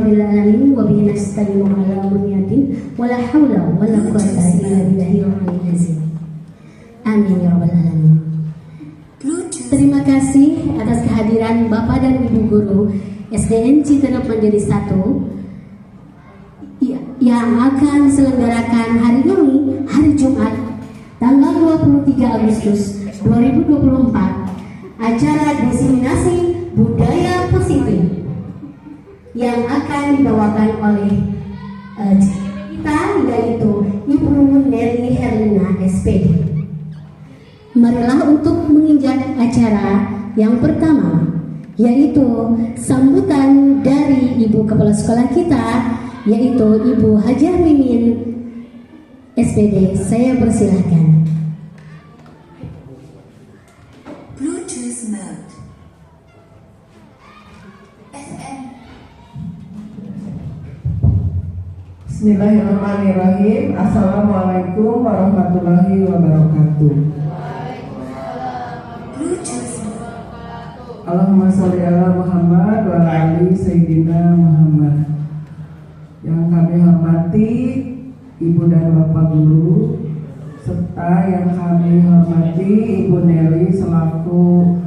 rabbil alamin wa bihi nasta'inu ala umuri din wala haula wala quwwata illa billahil aliyyil azim. Amin ya rabbal alamin. Terima kasih atas kehadiran Bapak dan Ibu guru SDN Citerep Mandiri 1 yang akan diselenggarakan hari ini, hari Jumat, tanggal 23 Agustus 2024, acara diseminasi budaya positif yang akan dibawakan oleh kita, yaitu Ibu Nelly Herlina SPD. Marilah untuk menginjak acara yang pertama, yaitu sambutan dari Ibu Kepala Sekolah kita, yaitu Ibu Hajah Mimin SPD. Saya persilahkan. Bluetooth mode. FM. Bismillahirrahmanirrahim. Assalamualaikum warahmatullahi wabarakatuh. Allahumma sholli ala Muhammad wa ala ali Sayyidina Muhammad. Yang kami hormati Ibu dan Bapak Guru, serta yang kami hormati Ibu Nelly selaku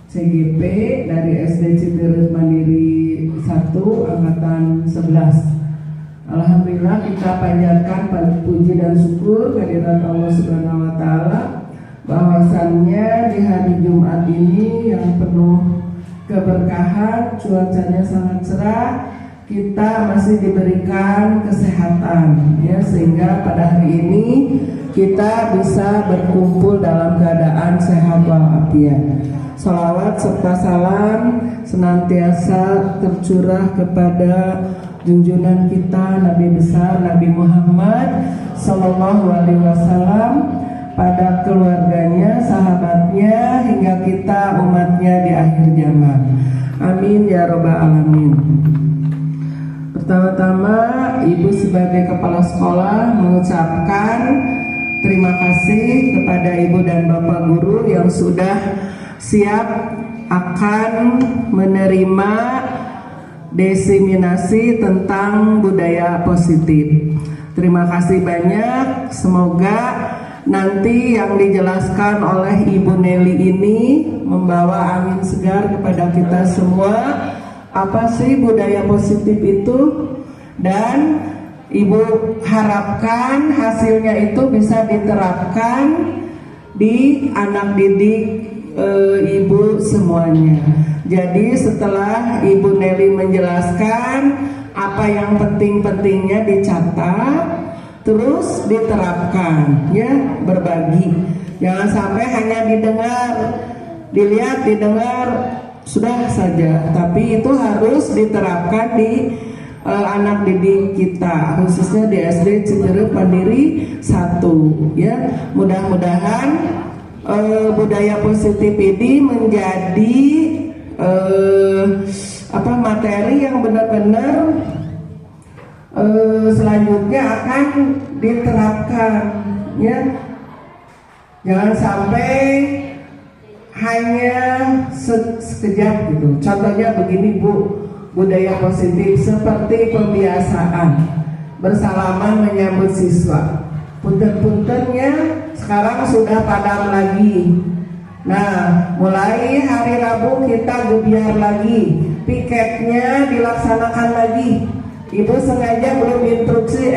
CGP dari SD Citerep Mandiri 1 Angkatan 11. Alhamdulillah kita panjatkan puji dan syukur kehadirat Allah Subhanahu wa Ta'ala, bahwasannya di hari Jumat ini yang penuh keberkahan, cuacanya sangat cerah, kita masih diberikan kesehatan, ya, sehingga pada hari ini kita bisa berkumpul dalam keadaan sehat walafiat. Salawat serta salam senantiasa tercurah kepada junjungan kita Nabi besar Nabi Muhammad Sallallahu Alaihi Wasallam, pada keluarganya, sahabatnya, hingga kita umatnya di akhir zaman. Amin ya robbal alamin. Pertama-tama, Ibu sebagai kepala sekolah mengucapkan terima kasih kepada Ibu dan Bapak Guru yang sudah siap akan menerima diseminasi tentang budaya positif. Terima kasih banyak. Semoga nanti yang dijelaskan oleh Ibu Nelly ini membawa angin segar kepada kita semua. Apa sih budaya positif itu? Dan Ibu harapkan hasilnya itu bisa diterapkan di anak didik Ibu semuanya. Jadi setelah Ibu Nelly menjelaskan, apa yang penting-pentingnya dicatat, terus diterapkan, ya, berbagi. Jangan sampai hanya didengar, dilihat, didengar, sudah saja. Tapi itu harus diterapkan di anak didik kita, khususnya di SD Citerep Mandiri 1, ya. Mudah-mudahan budaya positif ini menjadi materi yang benar-benar selanjutnya akan diterapkan, ya. Jangan sampai hanya sekejap gitu. Contohnya begini, Bu, budaya positif seperti pembiasaan bersalaman menyambut siswa. Punten-puntennya sekarang sudah padam lagi. Nah, mulai hari Rabu kita gebiar lagi, piketnya dilaksanakan lagi. Ibu sengaja belum instruksi,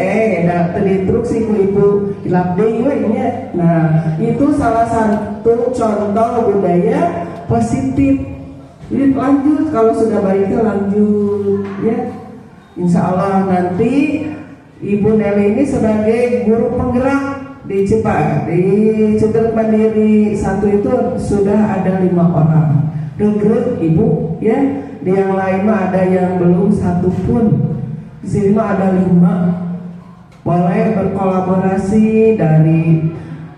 terinstruksi ku Ibu hilap deui nya. Nah, itu salah satu contoh budaya positif. Jadi lanjut, kalau sudah baik itu lanjut, ya. Insya Allah nanti Ibu Nelly ini sebagai guru penggerak di Citerep Mandiri 1 itu sudah ada 5 orang. Regrut Ibu, ya. Di yang lain mah ada yang belum 1 pun. Di sini mah ada 5. Boleh berkolaborasi dari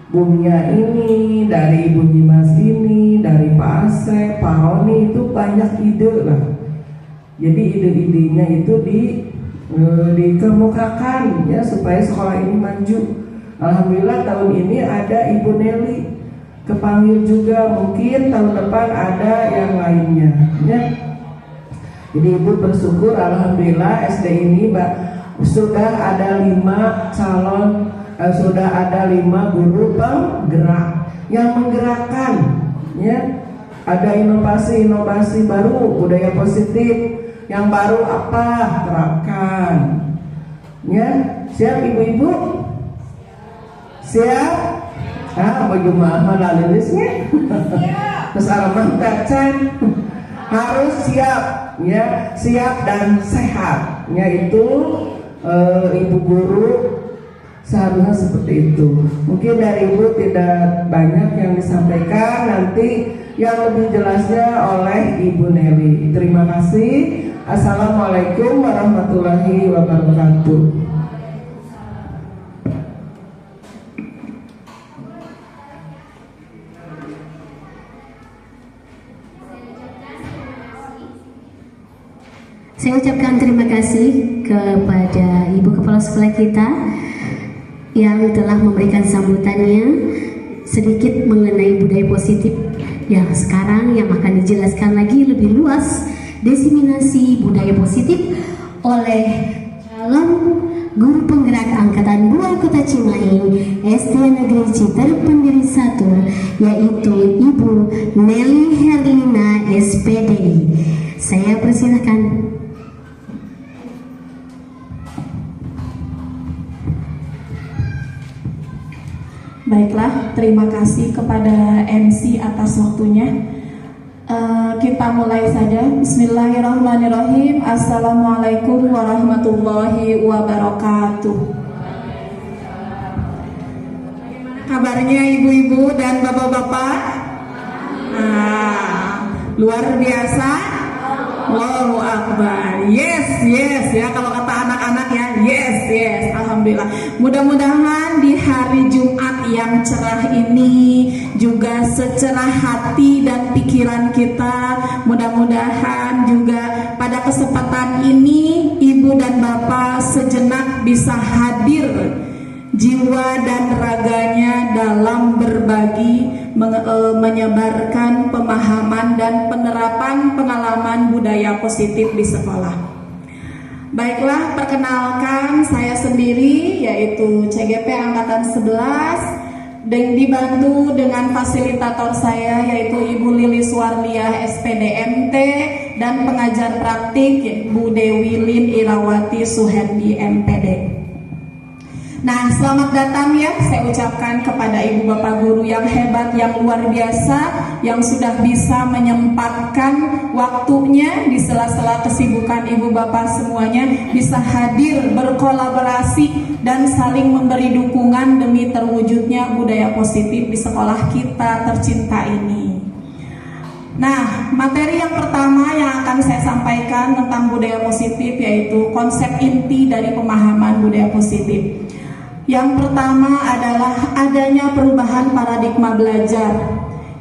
Bumia ini, dari Ibu Nyimas ini, dari Pak Asep, Pak Roni, itu banyak ide lah. Jadi ide-idenya itu dikemukakan, ya, supaya sekolah ini maju. Alhamdulillah tahun ini ada Ibu Nelly kepanggil juga, mungkin tahun depan ada yang lainnya, ya. Jadi ibu bersyukur alhamdulillah SD ini sudah ada 5 calon, sudah ada 5 guru penggerak yang menggerakkan, ya. Ada inovasi baru, budaya positif yang baru apa? Terapkan, ya. Siap ibu-ibu? Siap? Baju mahal lalisnya. Terus alamat tacan harus siap, ya, siap dan sehat, yaitu ibu guru seharusnya seperti itu. Mungkin dari ibu tidak banyak yang disampaikan, nanti yang lebih jelasnya oleh Ibu Nelly. Terima kasih. Assalamualaikum warahmatullahi wabarakatuh. Saya ucapkan terima kasih kepada Ibu Kepala Sekolah kita yang telah memberikan sambutannya sedikit mengenai budaya positif yang sekarang yang akan dijelaskan lagi lebih luas diseminasi budaya positif oleh calon guru penggerak angkatan 2 Kota Cimahi SD Negeri Citer Pendiri 1 yaitu Ibu Nelly Herlina SPDI. Saya persilahkan. Baiklah, terima kasih kepada MC atas waktunya. Kita mulai saja. Bismillahirrahmanirrahim. Assalamualaikum warahmatullahi wabarakatuh. Bagaimana kabarnya ibu-ibu dan bapak-bapak? Luar biasa. Allahu Akbar. Yes ya, kalau kata anak-anak ya, yes. Alhamdulillah. Mudah-mudahan di hari Jumat yang cerah ini juga secerah hati dan pikiran kita. Mudah-mudahan juga pada kesempatan ini ibu dan bapak sejenak bisa hadir jiwa dan raganya dalam berbagi, menyebarkan pemahaman dan penerapan pengalaman budaya positif di sekolah. Baiklah, perkenalkan saya sendiri yaitu CGP Angkatan 11 dan dibantu dengan fasilitator saya yaitu Ibu Lili Suarliah SPDMT dan pengajar praktik Bu Dewi Lin Irawati Suhendi MPD. Nah, selamat datang ya saya ucapkan kepada ibu bapak guru yang hebat, yang luar biasa, yang sudah bisa menyempatkan waktunya di sela-sela kesibukan ibu bapak semuanya bisa hadir, berkolaborasi dan saling memberi dukungan demi terwujudnya budaya positif di sekolah kita tercinta ini. Nah, materi yang pertama yang akan saya sampaikan tentang budaya positif yaitu konsep inti dari pemahaman budaya positif. Yang pertama adalah adanya perubahan paradigma belajar.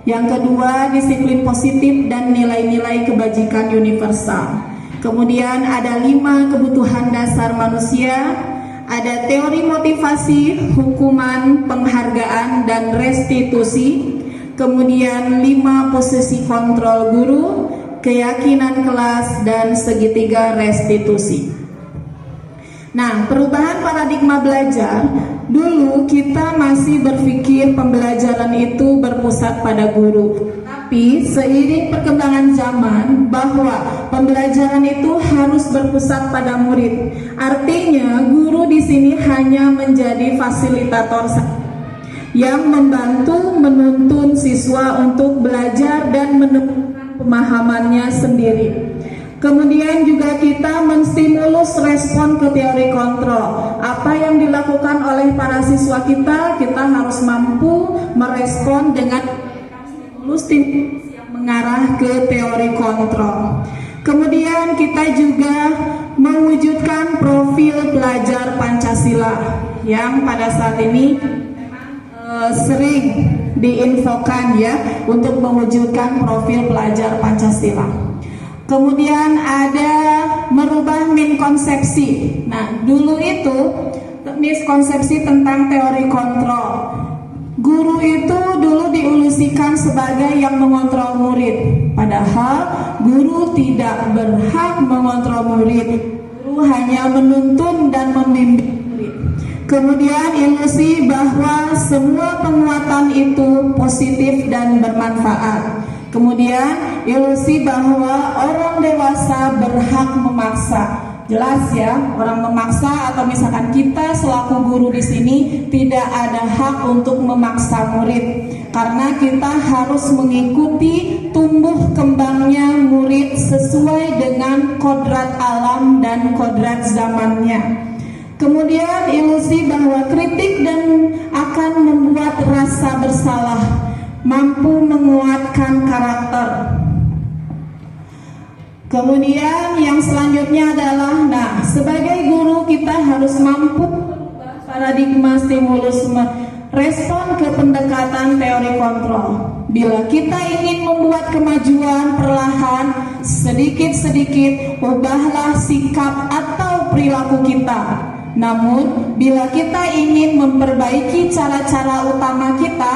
Yang kedua, disiplin positif dan nilai-nilai kebajikan universal. Kemudian ada 5 kebutuhan dasar manusia, ada teori motivasi, hukuman, penghargaan, dan restitusi. Kemudian 5 posisi kontrol guru, keyakinan kelas, dan segitiga restitusi. Nah, perubahan paradigma belajar, dulu kita masih berpikir pembelajaran itu berpusat pada guru. Tapi seiring perkembangan zaman bahwa pembelajaran itu harus berpusat pada murid. Artinya guru di sini hanya menjadi fasilitator yang membantu menuntun siswa untuk belajar dan menemukan pemahamannya sendiri. Kemudian juga kita menstimulus respon ke teori kontrol. Apa yang dilakukan oleh para siswa kita harus mampu merespon dengan stimulus yang mengarah ke teori kontrol. Kemudian kita juga mewujudkan profil pelajar Pancasila yang pada saat ini sering diinfokan ya untuk mewujudkan profil pelajar Pancasila. Kemudian ada merubah miskonsepsi. Nah, dulu itu miskonsepsi tentang teori kontrol. Guru itu dulu diilusikan sebagai yang mengontrol murid. Padahal guru tidak berhak mengontrol murid. Guru hanya menuntun dan membimbing murid. Kemudian ilusi bahwa semua penguatan itu positif dan bermanfaat. Kemudian ilusi bahwa orang dewasa berhak memaksa. Jelas ya, orang memaksa atau misalkan kita selaku guru di sini tidak ada hak untuk memaksa murid, karena kita harus mengikuti tumbuh kembangnya murid sesuai dengan kodrat alam dan kodrat zamannya. Kemudian ilusi bahwa kritik dan akan membuat rasa bersalah, mampu menguatkan karakter. Kemudian yang selanjutnya adalah, sebagai guru kita harus mampu paradigma stimulus respon ke pendekatan teori kontrol. Bila kita ingin membuat kemajuan perlahan, sedikit-sedikit, ubahlah sikap atau perilaku kita. Namun, bila kita ingin memperbaiki cara-cara utama kita,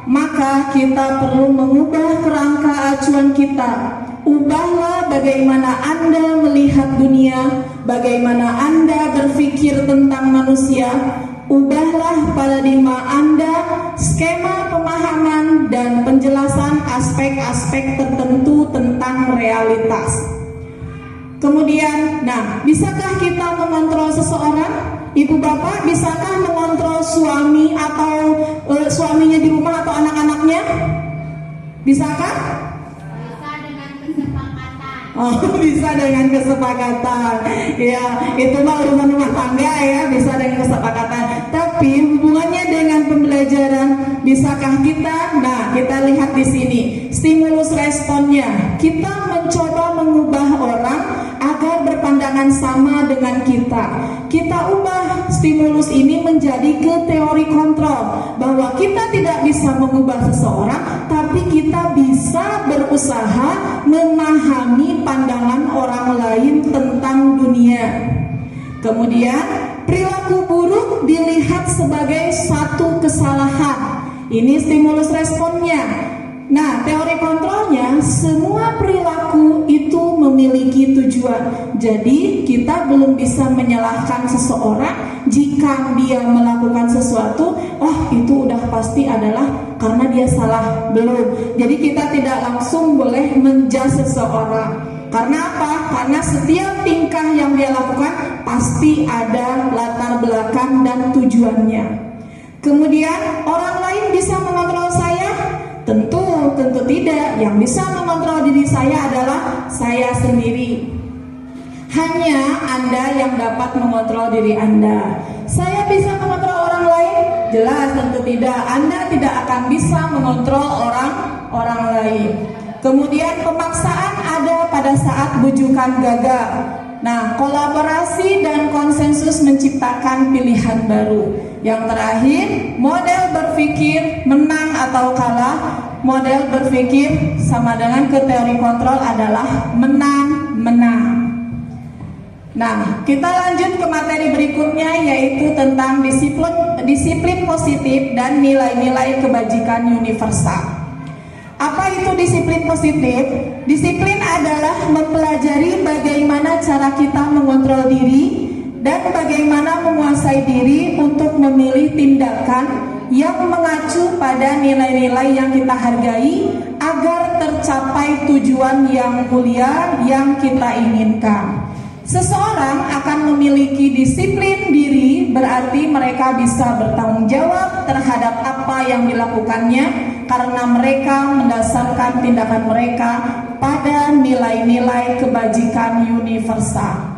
maka kita perlu mengubah kerangka acuan kita. Ubahlah bagaimana Anda melihat dunia, bagaimana Anda berpikir tentang manusia. Ubahlah paradigma Anda, skema pemahaman dan penjelasan aspek-aspek tertentu tentang realitas. Kemudian, bisakah kita mengontrol seseorang? Ibu bapak, bisakah mengontrol suami atau suaminya di rumah atau anak-anaknya? Bisakah? Bisa dengan kesepakatan. Oh, bisa dengan kesepakatan. Ya, itu mah urusan rumah tangga ya, bisa dengan kesepakatan. Tapi hubungannya dengan pembelajaran, bisakah kita? Kita lihat di sini stimulus responnya. Kita mencoba mengubah orang agar berpandangan sama dengan kita. Kita ubah stimulus ini menjadi ke teori kontrol, bahwa kita tidak bisa mengubah seseorang, tapi kita bisa berusaha memahami pandangan orang lain tentang dunia. Kemudian perilaku buruk dilihat sebagai satu kesalahan. Ini stimulus responnya. Teori kontrolnya, semua perilaku itu memiliki tujuan. Jadi kita belum bisa menyalahkan seseorang jika dia melakukan sesuatu, itu udah pasti adalah karena dia salah. Belum. Jadi kita tidak langsung boleh menjudge seseorang. Karena apa? Karena setiap tingkah yang dia lakukan pasti ada latar belakang dan tujuannya. Kemudian orang lain bisa mengontrol saya? Tentu tidak. Yang bisa mengontrol diri saya adalah saya sendiri. Hanya Anda yang dapat mengontrol diri Anda. Saya bisa mengontrol orang lain? Jelas tentu tidak. Anda tidak akan bisa mengontrol orang lain. Kemudian pemaksaan ada pada saat bujukan gagal. Kolaborasi dan konsensus menciptakan pilihan baru. Yang terakhir, model berpikir menang atau kalah. Model berpikir sama dengan ke teori kontrol adalah menang-menang. Kita lanjut ke materi berikutnya, yaitu tentang disiplin positif dan nilai-nilai kebajikan universal. Apa itu disiplin positif? Disiplin adalah mempelajari bagaimana cara kita mengontrol diri dan bagaimana menguasai diri untuk memilih tindakan yang mengacu pada nilai-nilai yang kita hargai agar tercapai tujuan yang mulia yang kita inginkan. Seseorang akan memiliki disiplin diri, berarti mereka bisa bertanggung jawab terhadap apa yang dilakukannya karena mereka mendasarkan tindakan mereka pada nilai-nilai kebajikan universal.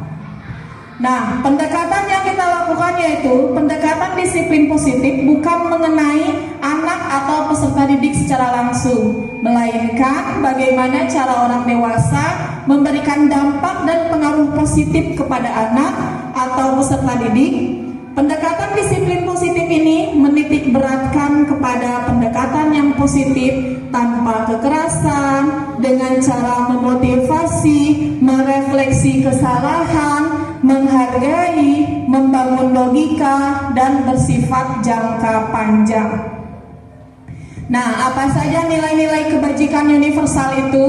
Pendekatan yang kita lakukan yaitu pendekatan disiplin positif bukan mengenai anak atau peserta didik secara langsung, melainkan bagaimana cara orang dewasa memberikan dampak dan pengaruh positif kepada anak atau peserta didik. Pendekatan disiplin positif ini menitik beratkan kepada pendekatan yang positif tanpa kekerasan, dengan cara memotivasi, merefleksi kesalahan, menghargai, membangun logika, dan bersifat jangka panjang. Nah, apa saja nilai-nilai kebajikan universal itu?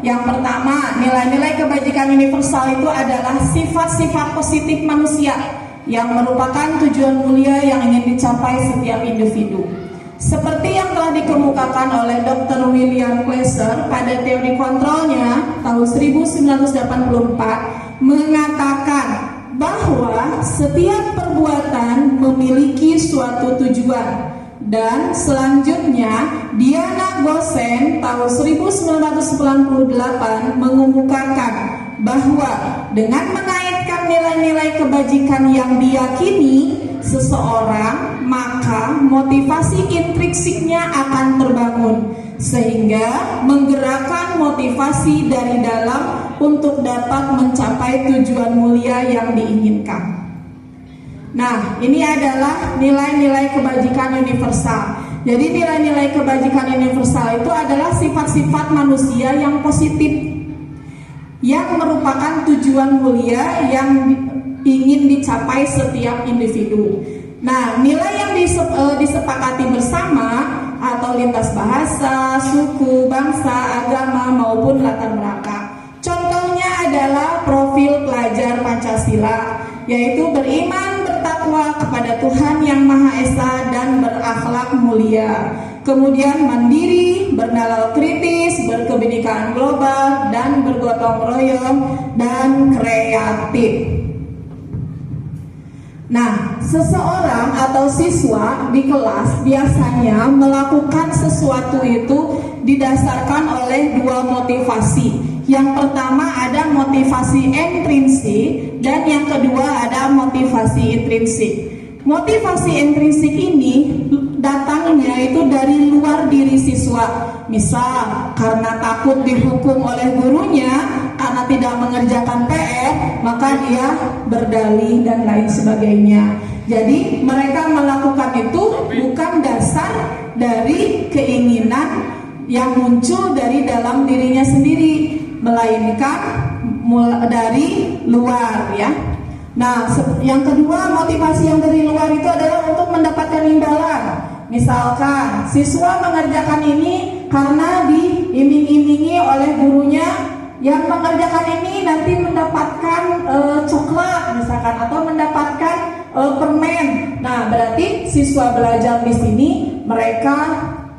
Yang pertama, nilai-nilai kebajikan universal itu adalah sifat-sifat positif manusia yang merupakan tujuan mulia yang ingin dicapai setiap individu. Seperti yang telah dikemukakan oleh Dr. William Glasser pada teori kontrolnya tahun 1984 mengatakan bahwa setiap perbuatan memiliki suatu tujuan. Dan selanjutnya Diana Gosen tahun 1998 mengumumkan bahwa dengan mengaitkan nilai-nilai kebajikan yang diyakini seseorang, maka motivasi intrinsiknya akan terbangun sehingga menggerakkan motivasi dari dalam untuk dapat mencapai tujuan mulia yang diinginkan. Nah, ini adalah nilai-nilai kebajikan universal. Jadi nilai-nilai kebajikan universal itu adalah sifat-sifat manusia yang positif, yang merupakan tujuan mulia yang ingin dicapai setiap individu. Nah, nilai yang disepakati bersama atau lintas bahasa, suku, bangsa, agama maupun latar belakang. Contohnya adalah profil pelajar Pancasila, yaitu beriman, bertakwa kepada Tuhan Yang Maha Esa dan berakhlak mulia. Kemudian mandiri, bernalar kritis, berkebinekaan global, dan bergotong royong dan kreatif. Nah, seseorang atau siswa di kelas biasanya melakukan sesuatu itu didasarkan oleh dua motivasi. Yang pertama ada motivasi intrinsik dan yang kedua ada motivasi intrinsik. Motivasi intrinsik ini datangnya itu dari luar diri siswa. Misal karena takut dihukum oleh gurunya karena tidak mengerjakan PR, maka dia berdalih dan lain sebagainya. Jadi mereka melakukan itu bukan dasar dari keinginan yang muncul dari dalam dirinya sendiri, melainkan dari luar, ya. Nah, yang kedua, motivasi yang dari luar itu adalah untuk mendapatkan imbalan. Misalkan siswa mengerjakan ini karena diiming-imingi oleh gurunya, yang mengerjakan ini nanti mendapatkan coklat misalkan, atau mendapatkan permen. Nah, berarti siswa belajar di sini mereka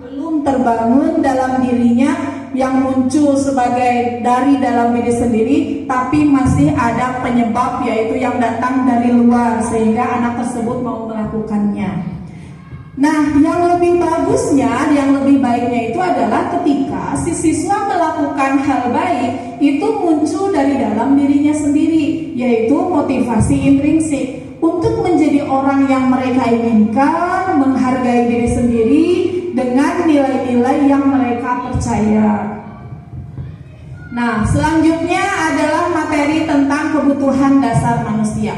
belum terbangun dalam dirinya yang muncul sebagai dari dalam diri sendiri, tapi masih ada penyebab, yaitu yang datang dari luar sehingga anak tersebut mau melakukannya. Nah, yang lebih bagusnya, yang lebih baiknya itu adalah ketika si siswa melakukan hal baik itu muncul dari dalam dirinya sendiri, yaitu motivasi intrinsik untuk menjadi orang yang mereka inginkan, menghargai diri sendiri dengan nilai-nilai yang mereka percaya. Nah, selanjutnya adalah materi tentang kebutuhan dasar manusia.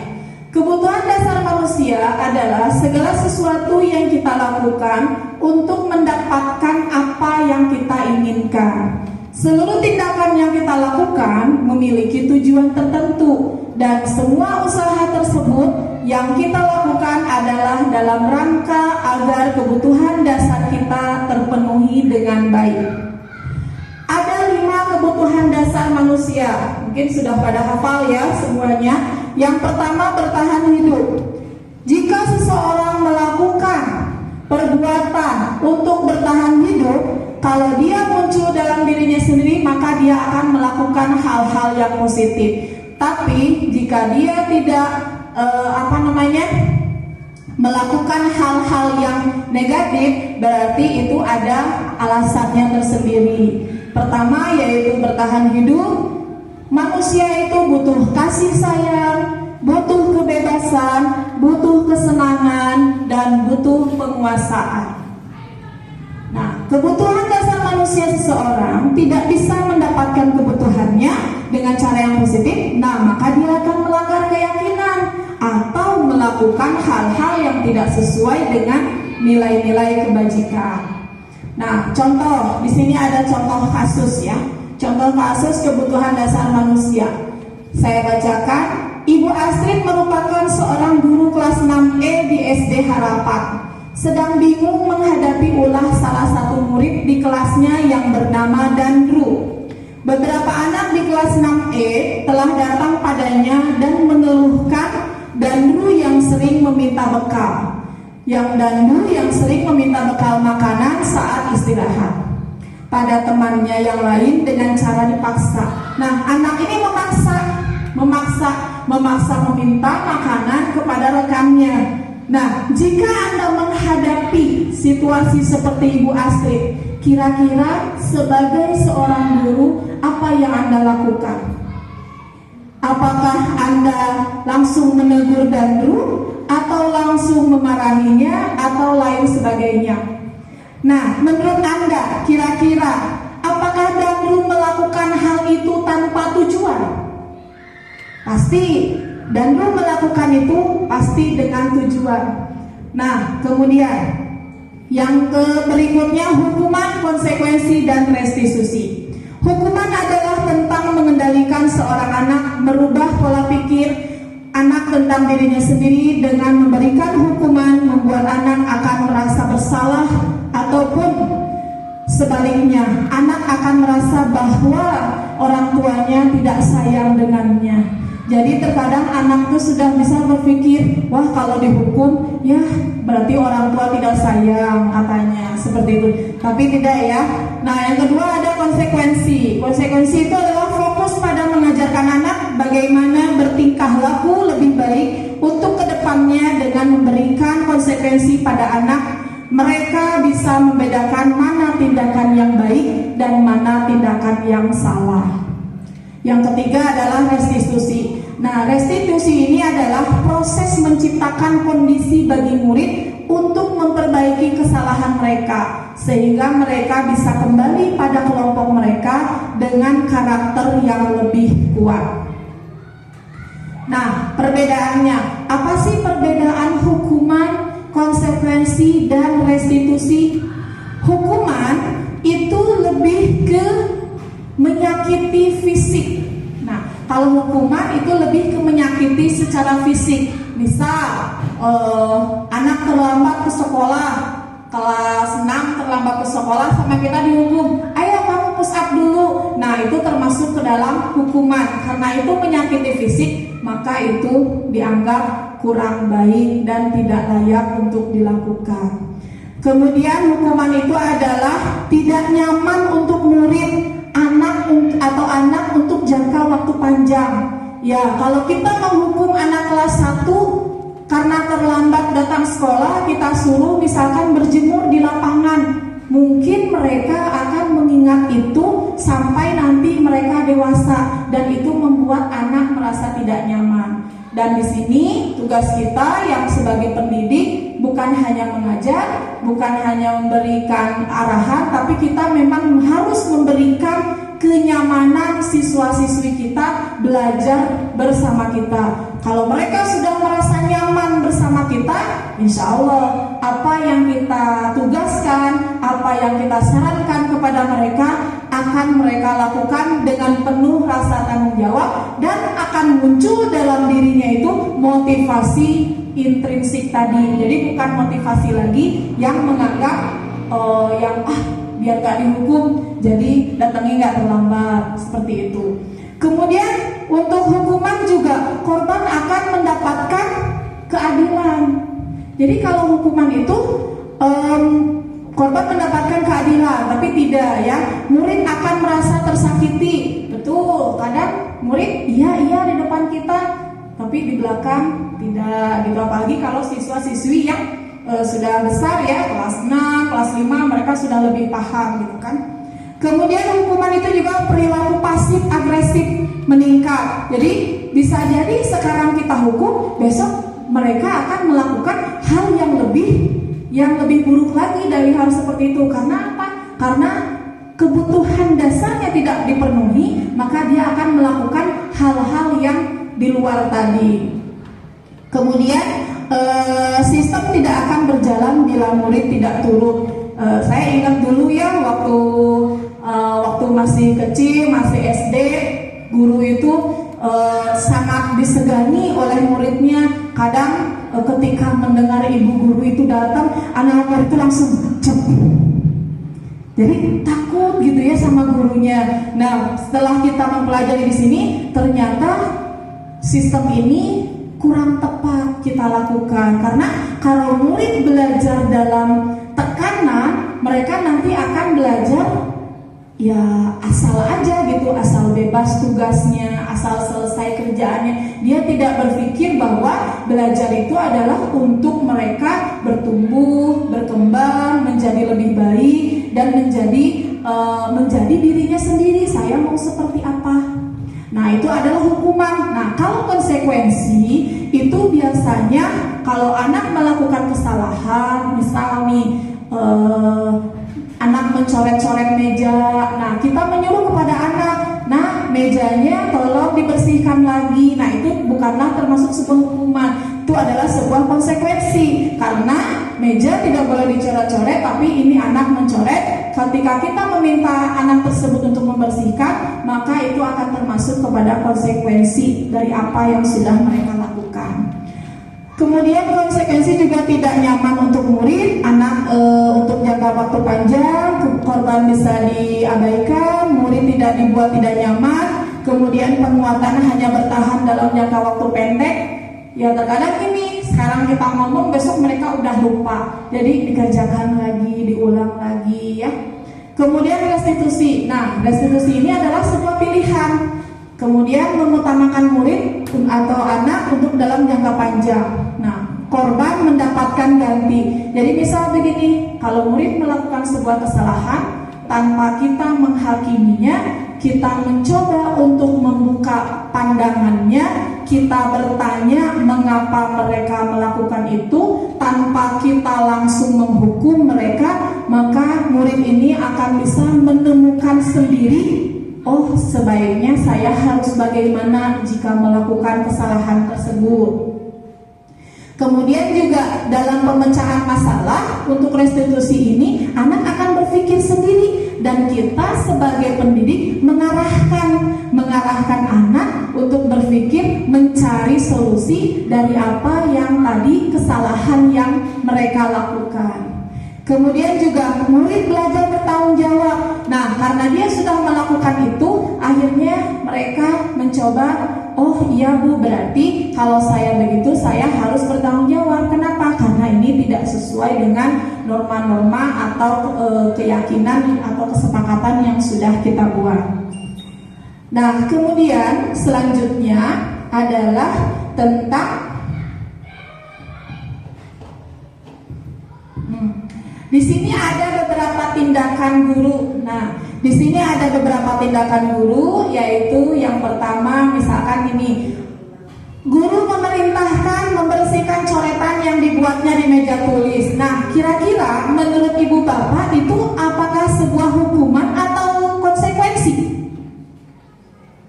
Kebutuhan dasar manusia adalah segala sesuatu yang kita lakukan untuk mendapatkan apa yang kita inginkan. Seluruh tindakan yang kita lakukan memiliki tujuan tertentu, dan semua usaha tersebut yang kita lakukan adalah dalam rangka agar kebutuhan dasar kita terpenuhi dengan baik. Ada 5 kebutuhan dasar manusia, mungkin sudah pada hafal ya semuanya. Yang pertama, bertahan hidup. Jika seseorang melakukan perbuatan untuk bertahan hidup, kalau dia muncul dalam dirinya sendiri, maka dia akan melakukan hal-hal yang positif. Tapi jika dia tidak melakukan hal-hal yang negatif, berarti itu ada alasannya tersendiri. Pertama, yaitu bertahan hidup. Manusia itu butuh kasih sayang, butuh kebebasan, butuh kesenangan, dan butuh penguasaan. Nah, kebutuhan dasar manusia seseorang tidak bisa mendapatkan kebutuhannya dengan cara yang positif. Nah, maka dia akan melanggar keyakinan atau melakukan hal-hal yang tidak sesuai dengan nilai-nilai kebajikan. Nah, contoh di sini ada contoh kasus ya. Contoh kasus kebutuhan dasar manusia. Saya bacakan. Ibu Astrid merupakan seorang guru kelas 6E di SD Harapan. sedang bingung menghadapi ulah salah satu murid di kelasnya yang bernama Dandru. Beberapa anak di kelas 6E telah datang padanya dan mengeluhkan Dandru yang sering meminta bekal. Dandru yang sering meminta bekal makanan saat istirahat pada temannya yang lain dengan cara dipaksa. Nah, anak ini memaksa meminta makanan kepada rekannya. Nah, jika Anda menghadapi situasi seperti Ibu Astrid, kira-kira sebagai seorang guru, apa yang Anda lakukan? Apakah Anda langsung menegur Dandru, atau langsung memarahinya, atau lain sebagainya? Nah, menurut Anda, kira-kira apakah Dandru melakukan hal itu tanpa tujuan? Pasti. Dandru melakukan itu pasti dengan tujuan. Nah, kemudian yang berikutnya, hukuman, konsekuensi, dan restitusi. Hukuman adalah tentang mengendalikan seorang anak, merubah pola pikir anak tentang dirinya sendiri dengan memberikan hukuman, membuat anak akan merasa bersalah, ataupun sebaliknya, anak akan merasa bahwa orang tuanya tidak sayang dengannya. Jadi terkadang anak itu sudah bisa berpikir, wah kalau dihukum ya berarti orang tua tidak sayang, katanya seperti itu. Tapi tidak ya. Nah, yang kedua ada konsekuensi. Konsekuensi itu adalah fokus pada mengajarkan anak bagaimana bertingkah laku lebih baik untuk kedepannya dengan memberikan konsekuensi pada anak. Mereka bisa membedakan mana tindakan yang baik dan mana tindakan yang salah. Yang ketiga adalah restitusi. Nah, restitusi ini adalah proses menciptakan kondisi bagi murid untuk memperbaiki kesalahan mereka, sehingga mereka bisa kembali pada kelompok mereka dengan karakter yang lebih kuat. Nah, perbedaannya, apa sih perbedaan hukuman, konsekuensi, dan restitusi? Hukuman itu lebih ke menyakiti fisik. Nah, kalau hukuman itu lebih ke menyakiti secara fisik. Misal, anak terlambat ke sekolah, kelas 6 terlambat ke sekolah, sama kita dihukum, ayo kamu push up dulu. Nah, itu termasuk ke dalam hukuman. Karena itu menyakiti fisik, maka itu dianggap kurang baik dan tidak layak untuk dilakukan. Kemudian hukuman itu adalah tidak nyaman untuk murid atau anak untuk jangka waktu panjang. Ya, kalau kita menghukum anak kelas 1 karena terlambat datang sekolah, kita suruh misalkan berjemur di lapangan, mungkin mereka akan mengingat itu sampai nanti mereka dewasa, dan itu membuat anak merasa tidak nyaman. Dan di sini tugas kita yang sebagai pendidik bukan hanya mengajar, bukan hanya memberikan arahan, tapi kita memang harus memberikan kenyamanan siswa-siswi kita belajar bersama kita. Kalau mereka sudah merasa nyaman bersama kita, insya Allah apa yang kita tugaskan, apa yang kita sarankan kepada mereka akan mereka lakukan dengan penuh rasa tanggung jawab, dan akan muncul dalam dirinya itu motivasi intrinsik tadi. Jadi bukan motivasi lagi yang menganggap biar gak dihukum jadi datangnya gak terlambat, seperti itu. Kemudian untuk hukuman juga korban akan mendapatkan keadilan. Jadi kalau hukuman itu korban mendapatkan keadilan, tapi tidak ya, murid akan merasa tersakiti. Betul, kadang murid iya di depan kita, tapi di belakang tidak gitu. Apalagi kalau siswa-siswi yang sudah besar ya, kelas 6, kelas 5, mereka sudah lebih paham gitu kan. Kemudian hukuman itu juga perilaku pasif agresif meningkat. Jadi bisa jadi sekarang kita hukum, besok mereka akan melakukan hal yang lebih buruk lagi dari hal seperti itu. Karena apa? Karena kebutuhan dasarnya tidak dipenuhi, maka dia akan melakukan hal-hal yang di luar tadi. Kemudian sistem tidak akan berjalan bila murid tidak turut. Saya ingat dulu ya, waktu masih kecil, masih SD, guru itu sangat disegani oleh muridnya. Kadang ketika mendengar ibu guru itu datang, anak-anak itu langsung cep. Jadi takut gitu ya sama gurunya. Nah, setelah kita mempelajari di sini, ternyata sistem ini kurang tepat kita lakukan, karena kalau murid belajar dalam tekanan, mereka nanti akan belajar ya asal aja gitu, asal bebas tugasnya, asal selesai kerjaannya. Dia tidak berpikir bahwa belajar itu adalah untuk mereka bertumbuh, berkembang, menjadi lebih baik dan menjadi dirinya sendiri. Saya mau seperti apa? Nah, itu adalah hukuman. Nah, kalau konsekuensi itu biasanya kalau anak melakukan kesalahan, misal nih anak mencoret-coret meja. Nah, kita menyuruh kepada anak, nah mejanya tolong dibersihkan lagi. Nah, itu bukanlah termasuk sebuah hukuman. Itu adalah sebuah konsekuensi, karena meja tidak boleh dicoret-coret, tapi ini anak mencoret. Ketika kita meminta anak tersebut untuk membersihkan, maka itu akan termasuk kepada konsekuensi dari apa yang sudah mereka lakukan. Kemudian konsekuensi juga tidak nyaman untuk murid, anak untuk jangka waktu panjang, korban bisa diabaikan, murid tidak dibuat tidak nyaman, kemudian penguatan hanya bertahan dalam jangka waktu pendek. Ya terkadang ini sekarang kita ngomong, besok mereka udah lupa, jadi dikerjakan lagi, diulang lagi ya. Kemudian restitusi. Nah, restitusi ini adalah sebuah pilihan. Kemudian mengutamakan murid atau anak untuk dalam jangka panjang. Nah, korban mendapatkan ganti. Jadi misal begini, kalau murid melakukan sebuah kesalahan, tanpa kita menghakiminya, kita mencoba untuk membuka pandangannya, kita bertanya mengapa mereka melakukan itu, tanpa kita langsung menghukum mereka, maka murid ini akan bisa menemukan sendiri, oh sebaiknya saya harus bagaimana jika melakukan kesalahan tersebut. Kemudian juga dalam pemecahan masalah untuk restitusi ini, anak akan berpikir sendiri, dan kita sebagai pendidik mengarahkan anak untuk berpikir mencari solusi dari apa yang tadi kesalahan yang mereka lakukan. Kemudian juga murid belajar bertanggung jawab. Nah, karena dia sudah melakukan itu, akhirnya mereka mencoba, oh iya Bu, berarti kalau saya begitu saya harus bertanggung jawab. Kenapa? Karena ini tidak sesuai dengan norma-norma atau keyakinan atau kesepakatan yang sudah kita buat. Nah, kemudian selanjutnya adalah tentang di sini ada beberapa tindakan guru. Nah, di sini ada beberapa tindakan guru, yaitu yang pertama misalkan ini, guru memerintahkan membersihkan coretan yang dibuatnya di meja tulis. Nah, kira-kira menurut ibu bapak itu apakah sebuah hukuman atau konsekuensi?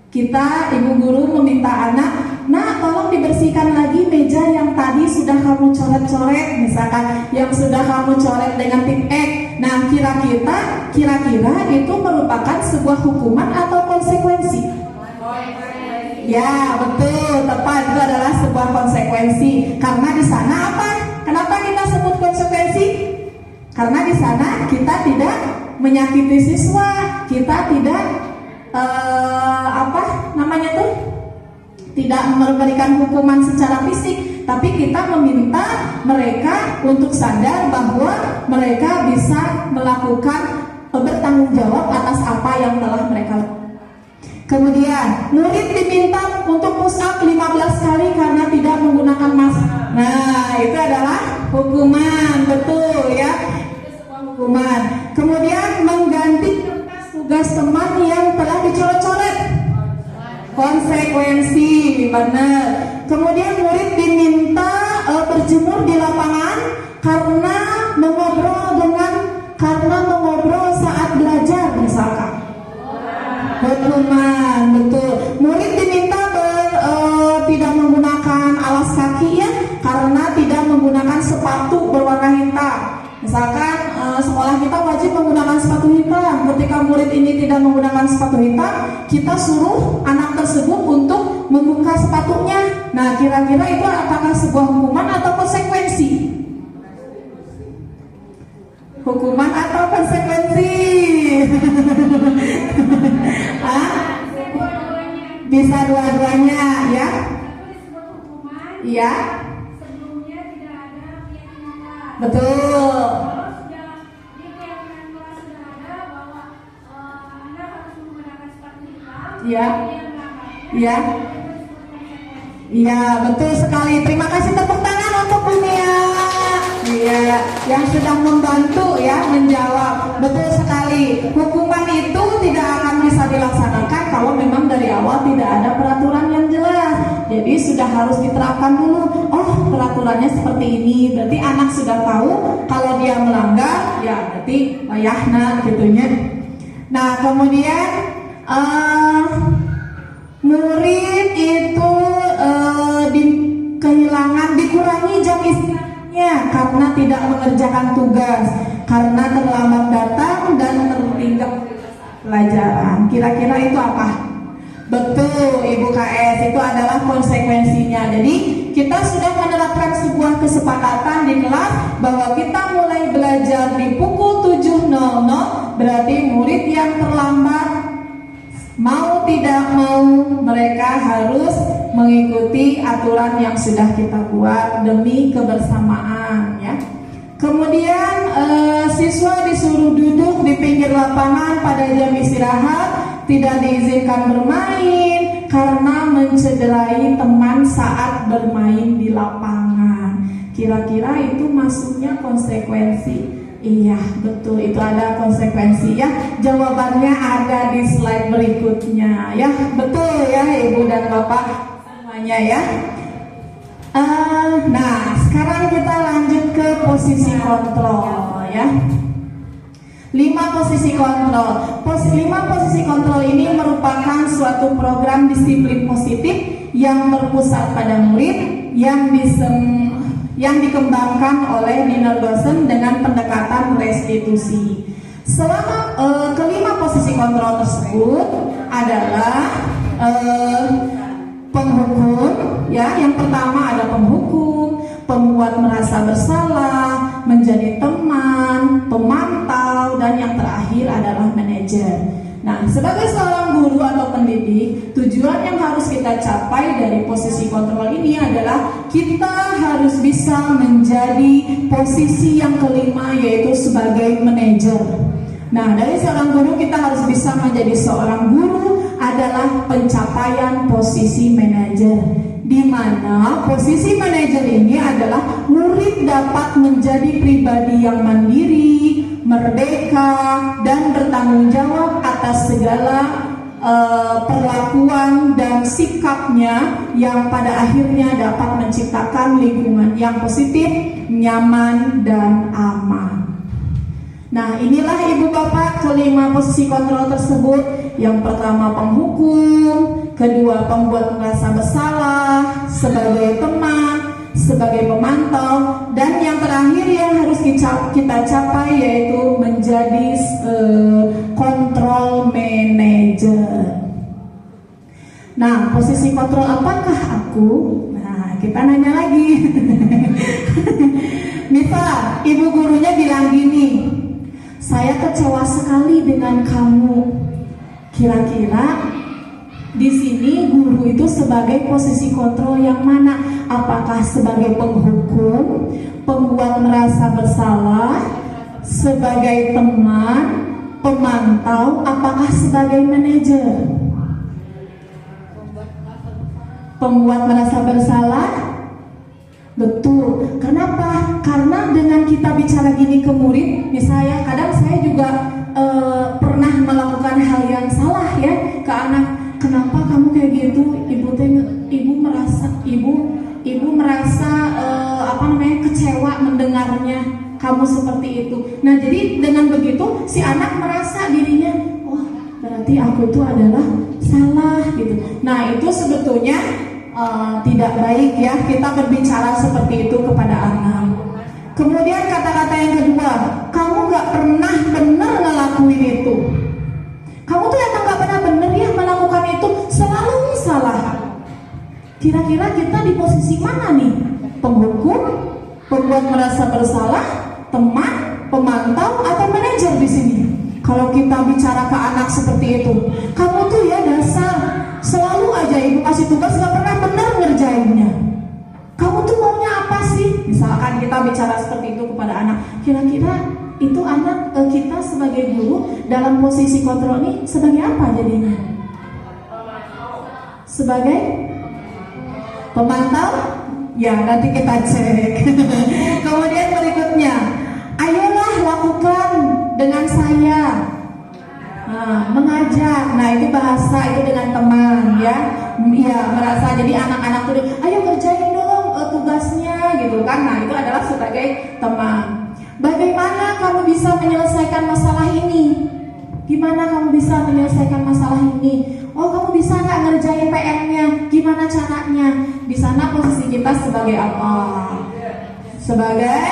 Kita, ibu guru meminta anak, nah tolong dibersihkan lagi meja yang tadi sudah kamu coret-coret, misalkan yang sudah kamu coret dengan tip X. Nah, kira-kira itu merupakan sebuah hukuman atau konsekuensi? Ya, betul, tepat, itu adalah sebuah konsekuensi. Karena di sana apa? Kenapa kita sebut konsekuensi? Karena di sana kita tidak menyakiti siswa, kita tidak tidak memberikan hukuman secara fisik, tapi kita meminta mereka untuk sadar bahwa mereka bisa melakukan bertanggung jawab atas apa yang telah mereka lakukan. Kemudian murid diminta untuk push up 15 kali karena tidak menggunakan masker. Nah, itu adalah hukuman, betul ya, itu sebuah hukuman. Kemudian mengganti kertas tugas teman yang telah dicoret-coret, konsekuensi, benar. Kemudian murid diminta berjemur di lapangan karena mengobrol saat belajar misalkan, hukuman, betul. Murid diminta tidak menggunakan alas kaki ya, karena tidak menggunakan sepatu berwarna hitam. Misalkan sekolah kita wajib menggunakan sepatu hitam. Ketika murid ini tidak menggunakan sepatu hitam, kita suruh anak tersebut untuk membuka sepatunya. Nah, kira-kira itu apakah sebuah hukuman atau konsekuensi? Hukuman atau konsekuensi? Hah? Bisa dua-duanya ya? Iya. Sebelumnya tidak ada keyakinan keras. Betul. Kalau sudah di keyakinan keras sudah ada bahwa Anda harus menggunakan sepatu hitam, Iya. kemudian melanggar. Iya. Iya, betul sekali. Terima kasih, tepuk tangan untuk Dunia. Iya, yang sedang membantu ya menjawab. Betul sekali. Hukuman itu tidak akan bisa dilaksanakan kalau memang dari awal tidak ada peraturan yang jelas. Jadi sudah harus diterapkan dulu. Oh, peraturannya seperti ini. Berarti anak sudah tahu kalau dia melanggar, ya berarti layahna gitunya. Nah, kemudian murid itu dikurangi jam istirahatnya karena tidak mengerjakan tugas, karena terlambat datang dan tertinggal pelajaran. Kira-kira itu apa? Betul, Ibu KS, itu adalah konsekuensinya. Jadi kita sudah menerapkan sebuah kesepakatan di kelas bahwa kita mulai belajar di pukul 7.00. Berarti murid yang terlambat, mau tidak mau, mereka harus mengikuti aturan yang sudah kita buat demi kebersamaan ya. Kemudian siswa disuruh duduk di pinggir lapangan pada jam istirahat, tidak diizinkan bermain karena mencederai teman saat bermain di lapangan. Kira-kira itu masuknya konsekuensi. Iya, betul, itu ada konsekuensi ya. Jawabannya ada di slide berikutnya ya. Betul ya Ibu dan Bapak semuanya ya. Nah, sekarang kita lanjut ke posisi kontrol ya. 5 posisi kontrol. 5 posisi kontrol ini merupakan suatu program disiplin positif yang berpusat pada murid yang dikembangkan oleh Diner Gossen dengan pendekatan restitusi. Selama kelima posisi kontrol tersebut adalah penghukum, ya. Yang pertama ada penghukum, pembuat merasa bersalah, menjadi teman, pemantau, dan yang terakhir adalah manajer. Nah, sebagai seorang guru atau pendidik, tujuan yang harus kita capai dari posisi kontrol ini adalah kita harus bisa menjadi posisi yang kelima, yaitu sebagai manajer. Nah, dari seorang guru kita harus bisa menjadi seorang guru adalah pencapaian posisi manajer, di mana posisi manajer ini adalah murid dapat menjadi pribadi yang mandiri, merdeka, dan bertanggung jawab atas segala perlakuan dan sikapnya yang pada akhirnya dapat menciptakan lingkungan yang positif, nyaman, dan aman. Nah, inilah Ibu Bapak kelima posisi kontrol tersebut. Yang pertama penghukum, kedua pembuat merasa bersalah sebagai teman, sebagai pemantau, dan yang terakhir yang harus kita capai yaitu menjadi kontrol manager. Nah, posisi kontrol apakah aku? Nah, kita nanya lagi. Misal, ibu gurunya bilang gini, saya kecewa sekali dengan kamu. Kira-kira di sini guru itu sebagai posisi kontrol yang mana? Apakah sebagai penghukum, pembuat merasa bersalah, sebagai teman, pemantau, apakah sebagai manajer? Pembuat merasa bersalah? Betul. Kenapa? Karena dengan kita bicara gini ke murid, misalnya kadang saya juga pernah melakukan hal yang salah ya ke anak. Kenapa kamu kayak gitu? Ibu merasa kecewa mendengarnya kamu seperti itu. Nah, jadi dengan begitu si anak merasa dirinya, oh berarti aku itu adalah salah gitu. Nah, itu sebetulnya tidak baik ya kita berbicara seperti itu kepada anak. Kemudian kata-kata yang kedua, kamu gak pernah benar ngelakuin itu. Kamu tuh emang gak pernah benar ya melakukan itu, selalu salah. Kira-kira kita di posisi mana nih? Penghukum, pembuat merasa bersalah, teman, pemantau, atau manajer di sini? Kalau kita bicara ke anak seperti itu, kamu tuh ya dasar selalu aja ibu kasih tugas gak pernah benar ngerjainnya. Kamu tuh maunya apa sih? Misalkan kita bicara seperti itu kepada anak, kira-kira itu anak kita sebagai guru dalam posisi kontrol ini sebagai apa jadinya? Sebagai pemantau? Ya, nanti kita cek. Kemudian berikutnya, ayolah lakukan dengan saya. Nah, mengajak. Nah, itu bahasa itu dengan teman ya. Iya, merasa jadi anak-anak tuh, ayo kerjain dong tugasnya gitu kan. Nah, itu adalah sebagai teman. Bagaimana kamu bisa menyelesaikan masalah ini? Gimana kamu bisa menyelesaikan masalah ini? Oh, kamu bisa nggak ngerjain PR-nya? Gimana caranya? Di sana posisi kita sebagai apa? Sebagai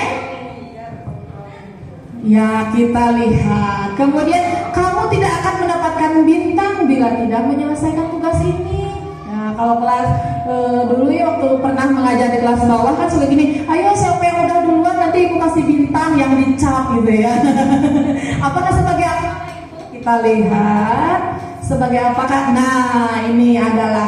ya, kita lihat. Kemudian kamu tidak akan mendapatkan bintang bila tidak menyelesaikan tugas ini. Nah, kalau kelas dulu ya waktu pernah mengajar di kelas bawah kan sudah gini, ayo siapa yang udah duluan nanti ibu kasih bintang yang dicap gitu ya. Apakah sebagai apa? Kita lihat sebagai apakah? Nah, ini adalah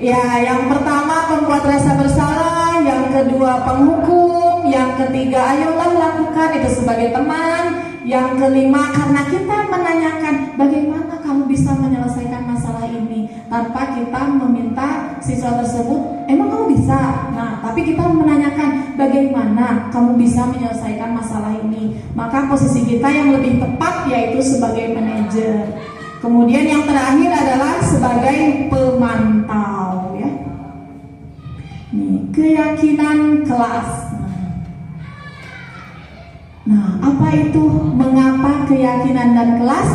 ya, yang pertama pembuat rasa bersalah, yang kedua penghukum, yang ketiga ayolah lakukan itu sebagai teman, yang kelima karena kita menanyakan bagaimana kamu bisa menyelesaikan masalah ini tanpa kita meminta siswa tersebut emang kamu bisa. Nah, tapi kita menanyakan bagaimana kamu bisa menyelesaikan masalah ini, maka posisi kita yang lebih tepat yaitu sebagai manajer. Kemudian yang terakhir adalah sebagai pemantau ya. Nih, keyakinan kelas. Nah, apa itu? Mengapa keyakinan dan kelas?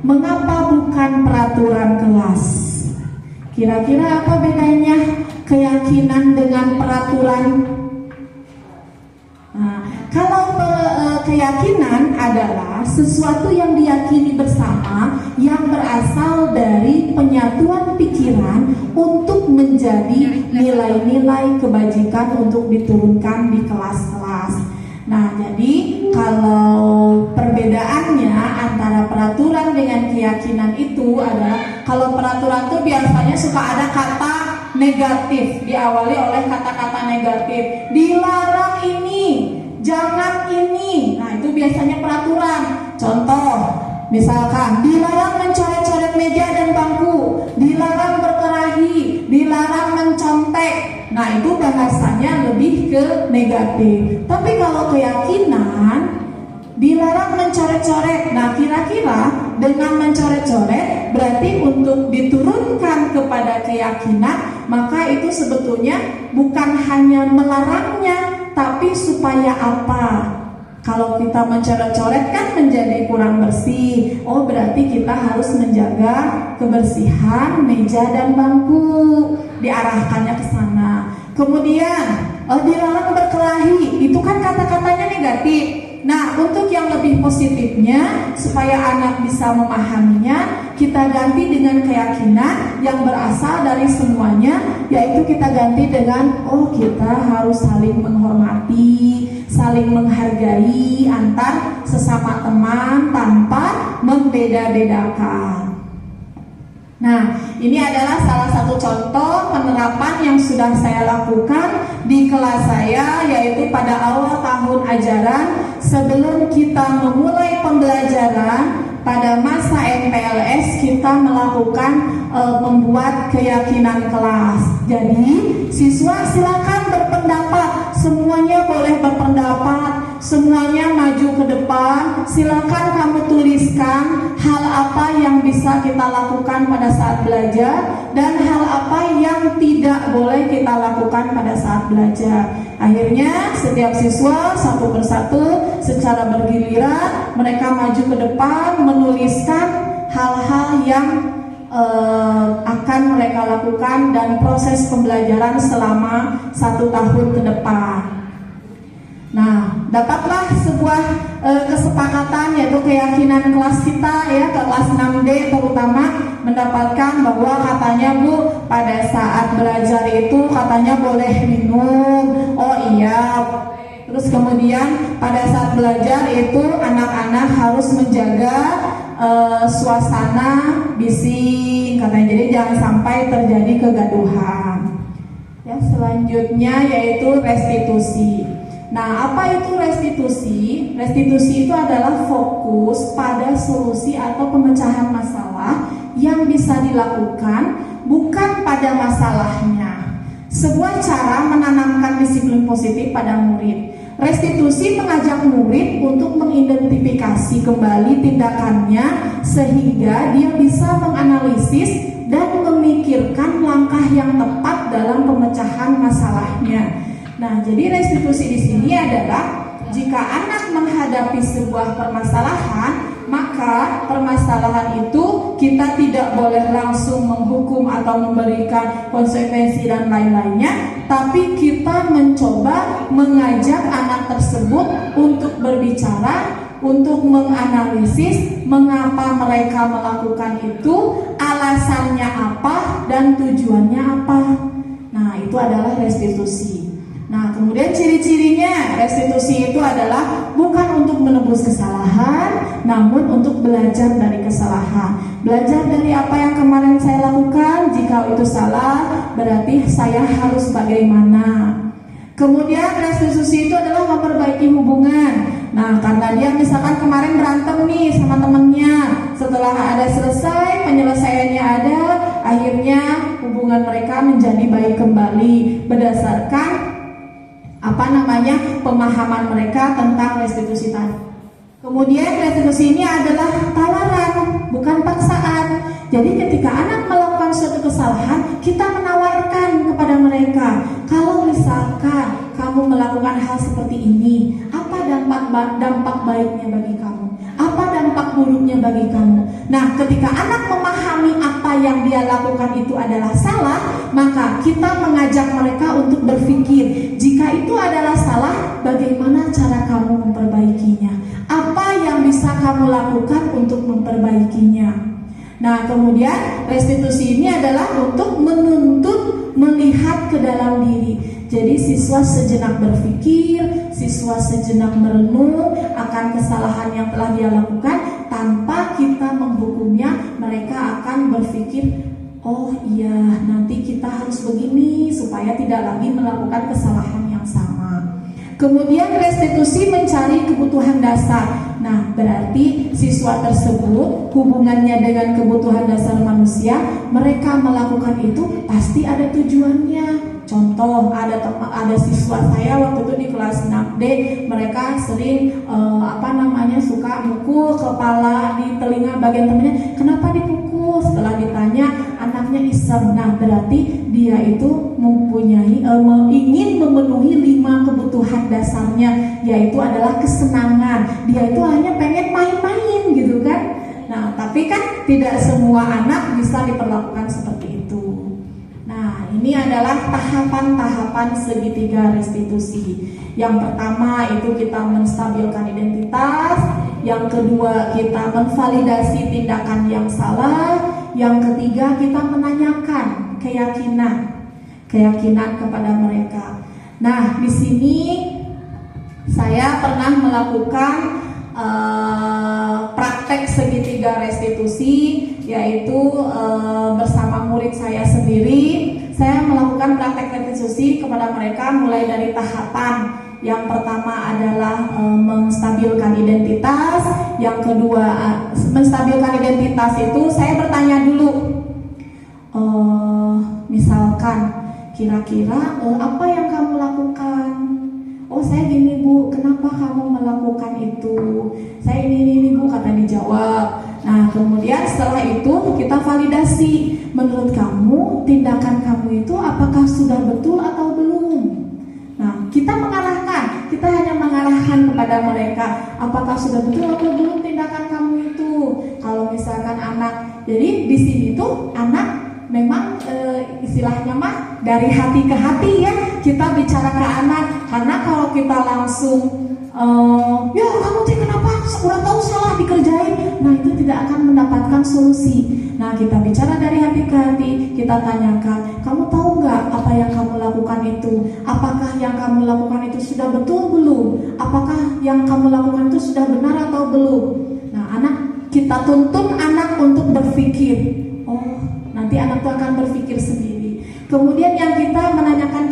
Mengapa bukan peraturan kelas? Kira-kira apa bedanya keyakinan dengan peraturan? Nah, kalau keyakinan adalah sesuatu yang diyakini bersama yang berasal dari penyatuan pikiran untuk menjadi nilai-nilai kebajikan untuk diturunkan di kelas-kelas. Nah, jadi kalau perbedaannya antara peraturan dengan keyakinan itu adalah kalau peraturan itu biasanya suka ada kata negatif, diawali oleh kata-kata negatif. Dilarang ini, jangan ini. Nah, itu biasanya peraturan. Contoh, misalkan dilarang mencoret-coret meja dan bangku, dilarang berkelahi, dilarang mencontek. Nah, itu bahasanya lebih ke negatif. Tapi kalau keyakinan, dilarang mencoret-coret. Nah, kira-kira dengan mencoret-coret berarti untuk diturunkan kepada keyakinan, maka itu sebetulnya bukan hanya melarangnya, tapi supaya apa? Kalau kita mencoret-coret kan menjadi kurang bersih. Oh, berarti kita harus menjaga kebersihan meja dan bangku. Diarahkannya ke sana. Kemudian dilarang berkelahi. Itu kan kata-katanya negatif. Nah, untuk yang lebih positifnya supaya anak bisa memahaminya, kita ganti dengan keyakinan yang berasal dari semuanya, yaitu kita ganti dengan kita harus saling menghormati, saling menghargai antar sesama teman tanpa membeda-bedakan. Nah, ini adalah salah satu contoh penerapan yang sudah saya lakukan di kelas saya, yaitu pada awal tahun ajaran sebelum kita memulai pembelajaran pada masa MPLS, kita melakukan membuat keyakinan kelas. Jadi, siswa silakan berpendapat, semuanya boleh berpendapat, semuanya maju ke depan. Silakan kamu tuliskan hal apa yang bisa kita lakukan pada saat belajar dan hal apa yang tidak boleh kita lakukan pada saat belajar. Akhirnya setiap siswa satu persatu secara bergiliran mereka maju ke depan menuliskan hal-hal yang akan mereka lakukan dan proses pembelajaran selama 1 tahun ke depan. Nah, dapatlah sebuah kesepakatan, yaitu keyakinan kelas kita ya, kelas 6D terutama, mendapatkan bahwa katanya Bu, pada saat belajar itu katanya boleh minum. Oh iya. Terus kemudian pada saat belajar itu anak-anak harus menjaga suasana bising katanya, jadi jangan sampai terjadi kegaduhan. Ya, selanjutnya yaitu restitusi. Nah, apa itu restitusi? Restitusi itu adalah fokus pada solusi atau pemecahan masalah yang bisa dilakukan bukan pada masalahnya. Sebuah cara menanamkan disiplin positif pada murid. Restitusi mengajak murid untuk mengidentifikasi kembali tindakannya sehingga dia bisa menganalisis dan memikirkan langkah yang tepat dalam pemecahan masalahnya. Nah, jadi restitusi di sini adalah jika anak menghadapi sebuah permasalahan, maka permasalahan itu kita tidak boleh langsung menghukum atau memberikan konsekuensi dan lain-lainnya, tapi kita mencoba mengajak anak tersebut untuk berbicara, untuk menganalisis mengapa mereka melakukan itu, alasannya apa, dan tujuannya apa. Nah, itu adalah restitusi. Nah, kemudian ciri-cirinya restitusi itu adalah bukan untuk menebus kesalahan, namun untuk belajar dari kesalahan. Belajar dari apa yang kemarin saya lakukan, jika itu salah, berarti saya harus bagaimana. Kemudian restitusi itu adalah memperbaiki hubungan. Nah, karena dia misalkan kemarin berantem nih sama temennya, setelah ada selesai, penyelesaiannya ada, akhirnya hubungan mereka menjadi baik kembali berdasarkan pemahaman mereka tentang restitusi tadi. Kemudian restitusi ini adalah tawaran, bukan paksaan. Jadi ketika anak melakukan suatu kesalahan, kita menawarkan kepada mereka, kalau misalkan kamu melakukan hal seperti ini, apa dampak baiknya bagi kamu? Apa dampak buruknya bagi kamu? Nah, ketika anak memahami apa yang dia lakukan itu adalah salah, maka kita mengajak mereka untuk berpikir, jika itu adalah salah, bagaimana cara kamu memperbaikinya? Apa yang bisa kamu lakukan untuk memperbaikinya? Nah, kemudian restitusi ini adalah untuk menuntut melihat ke dalam diri. Jadi siswa sejenak berpikir, siswa sejenak merenung akan kesalahan yang telah dia lakukan. Tanpa kita menghukumnya, mereka akan berpikir, oh iya, nanti kita harus begini supaya tidak lagi melakukan kesalahan yang sama. Kemudian restitusi mencari kebutuhan dasar. Nah, berarti siswa tersebut hubungannya dengan kebutuhan dasar manusia, mereka melakukan itu pasti ada tujuannya. Contoh, ada siswa saya waktu itu di kelas 6D, mereka sering suka mukul kepala di telinga bagian temennya. Kenapa dipukul? Setelah ditanya, anaknya iseng. Nah, berarti dia itu mempunyai ingin memenuhi 5 kebutuhan dasarnya, yaitu adalah kesenangan. Dia itu hanya pengen main-main gitu kan. Nah, tapi kan tidak semua anak bisa diperlakukan seperti itu. Nah, ini adalah tahapan-tahapan segitiga restitusi. Yang pertama itu kita menstabilkan identitas. Yang kedua kita menvalidasi tindakan yang salah. Yang ketiga kita menanyakan keyakinan kepada mereka. Nah, di sini saya pernah melakukan praktek segitiga restitusi, yaitu bersama murid saya sendiri. Saya melakukan praktek restitusi kepada mereka mulai dari tahapan. Yang pertama adalah menstabilkan identitas. Yang kedua, menstabilkan identitas itu saya bertanya dulu, misalkan kira-kira apa yang kamu lakukan? Oh, saya gini Bu, kenapa kamu melakukan itu? Saya ini Bu, kata dijawab. Nah, kemudian setelah itu kita validasi. Menurut kamu, tindakan kamu itu apakah sudah betul atau belum? Nah, kita mengarahkan, kita hanya mengarahkan kepada mereka, apakah sudah betul atau belum tindakan kamu itu? Kalau misalkan anak, jadi di sini tuh anak memang istilahnya mah dari hati ke hati ya, kita bicara ke anak. Karena kalau kita langsung ya kamu tuh kenapa udah tahu salah dikerjain, nah itu tidak akan mendapatkan solusi. Nah, Nah, kita bicara dari hati ke hati, kita tanyakan, kamu tahu nggak apa yang kamu lakukan itu? Apakah yang kamu lakukan itu sudah betul belum? Apakah yang kamu lakukan itu sudah benar atau belum? Nah, kita tuntun anak untuk berpikir. Oh, nanti anak itu akan berpikir sendiri. Kemudian yang kita menanyakan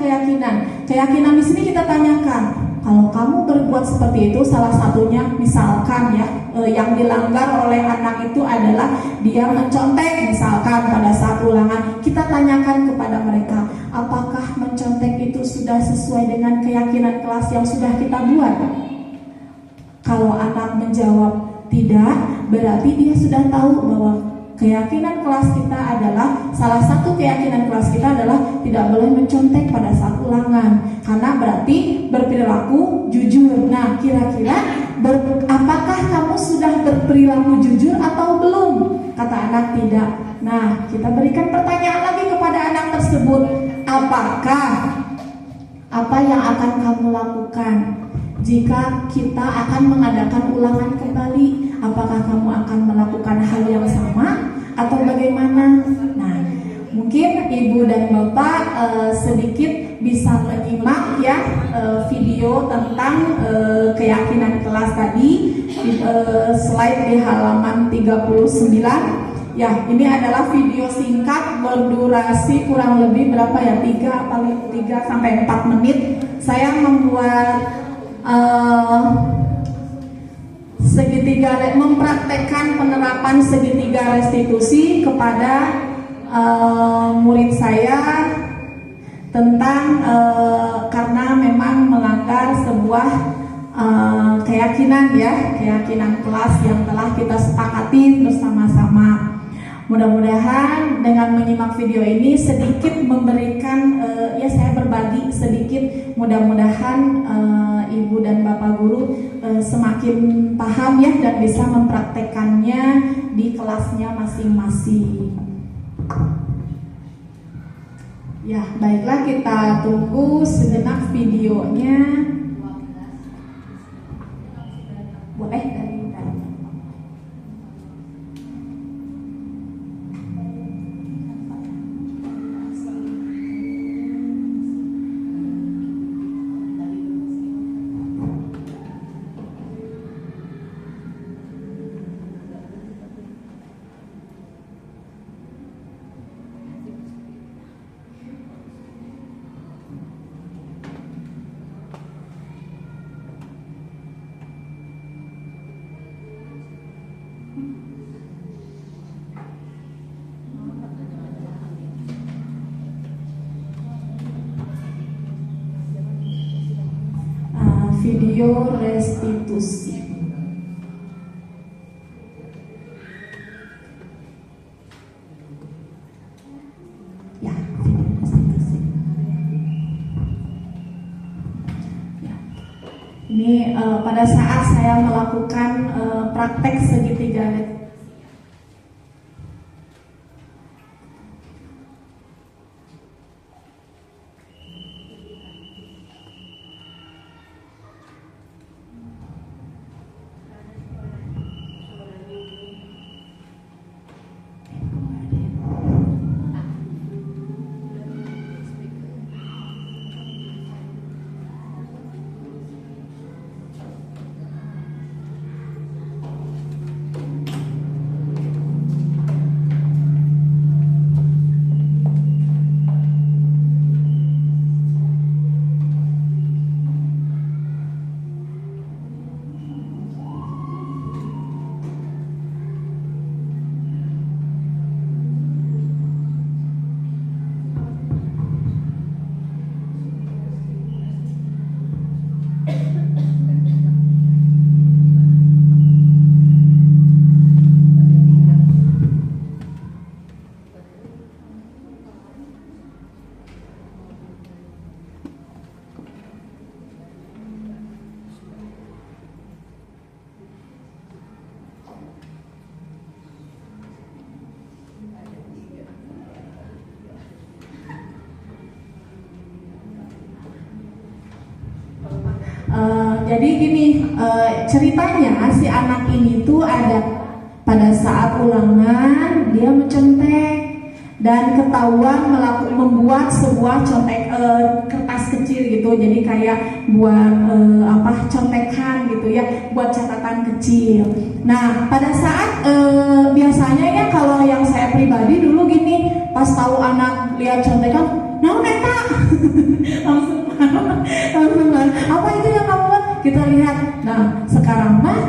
keyakinan di sini kita tanyakan, kalau kamu berbuat seperti itu, salah satunya misalkan ya, yang dilanggar oleh anak itu adalah dia mencontek misalkan pada saat ulangan, kita tanyakan kepada mereka, apakah mencontek itu sudah sesuai dengan keyakinan kelas yang sudah kita buat? Kalau anak menjawab tidak, berarti dia sudah tahu bahwa keyakinan kelas kita adalah, salah satu keyakinan kelas kita adalah tidak boleh mencontek pada saat ulangan, karena berarti berperilaku jujur. Nah, kira-kira apakah kamu sudah berperilaku jujur atau belum? Kata anak tidak. Nah, kita berikan pertanyaan lagi kepada anak tersebut, apakah apa yang akan kamu lakukan jika kita akan mengadakan ulangan kembali? Apakah kamu akan melakukan hal yang sama atau bagaimana? Nah, mungkin ibu dan bapak sedikit bisa menyimak ya video tentang keyakinan kelas tadi, slide di halaman 39. Ya, ini adalah video singkat berdurasi kurang lebih berapa ya? 3 sampai 4 menit. Saya membuat mempraktekkan penerapan segitiga restitusi kepada murid saya tentang karena memang melanggar sebuah keyakinan kelas yang telah kita sepakati bersama-sama. Mudah-mudahan dengan menyimak video ini sedikit memberikan, saya berbagi sedikit, mudah-mudahan ibu dan bapak guru semakin paham ya dan bisa mempraktekannya di kelasnya masing-masing. Ya, baiklah, kita tunggu sejenak videonya. Boleh dari video restitusi. Ya, video restitusi. Ya. Ini pada saat saya melakukan praktek segitiga restitusi. Jadi gini, ceritanya si anak ini tuh ada pada saat ulangan dia mencontek dan ketahuan membuat sebuah kertas kecil gitu, jadi kayak buat contekan gitu ya, buat catatan kecil. Nah pada saat biasanya ya kalau yang saya pribadi dulu gini, pas tahu anak lihat contekan, nah neta langsung apa itu yang kamu buat, kita lihat. Nah sekarang mah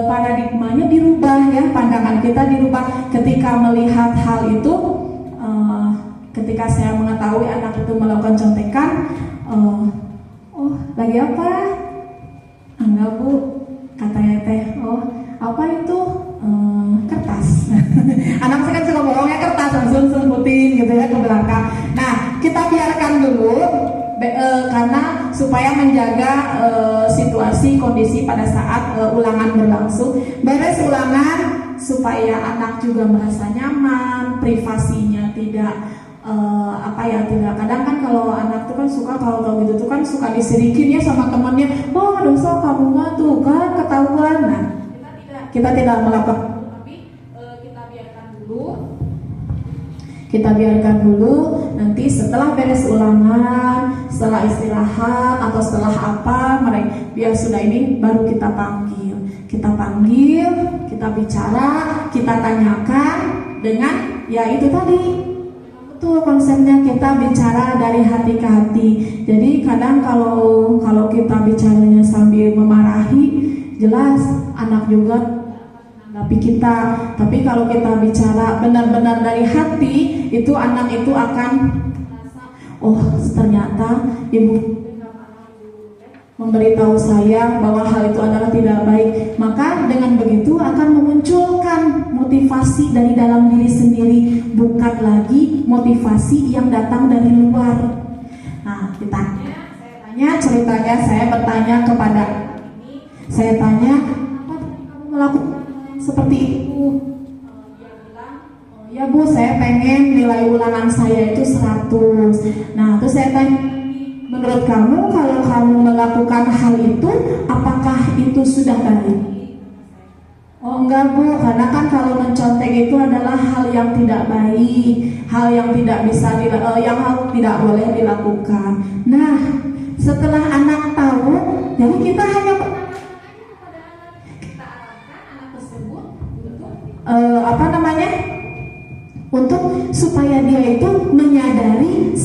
paradigmanya dirubah ya, pandangan kita dirubah ketika melihat hal itu. Ketika saya mengetahui anak itu melakukan contekan, oh lagi apa? Enggak bu, katanya teh, oh apa itu? Kertas. Anak saya kan suka bohongnya kertas, langsung semputin gitu ya ke belakang. Nah kita biarkan dulu karena supaya menjaga situasi kondisi pada saat ulangan berlangsung. Beres ulangan supaya anak juga merasa nyaman, privasinya tidak tidak. Kadang kan kalau anak tuh kan suka kalau tahu gitu tuh kan suka disirikin ya sama temannya, oh dosa kamu mah tuh kan ketahuan. Nah kita tidak melakukan, tapi kita biarkan dulu. Nanti setelah beres ulangan, setelah istirahat atau setelah apa mereka biar sudah ini, baru kita panggil, kita bicara, kita tanyakan dengan ya itu tadi. Itu konsepnya, kita bicara dari hati ke hati. Jadi kadang kalau kita bicaranya sambil memarahi, jelas anak juga menanggapi kita. Tapi kalau kita bicara benar-benar dari hati, itu anak itu akan oh ternyata ibu memberitahu saya bahwa hal itu adalah tidak baik. Maka dengan begitu akan memunculkan motivasi dari dalam diri sendiri, bukan lagi motivasi yang datang dari luar. Nah, ceritanya saya bertanya kepada saya tanya, apa kamu melakukan seperti itu? Dia bilang, oh, ya bu, saya pengen nilai ulangan saya itu 100. Nah, terus saya tanya, menurut kamu kalau kamu melakukan hal itu, apakah itu sudah baik? Oh enggak bu, karena kan kalau mencontek itu adalah hal yang tidak baik, hal yang tidak bisa tidak boleh dilakukan. Nah, setelah anak tahu, jadi kita hanya kita arahkan anak tersebut untuk supaya dia itu menyadari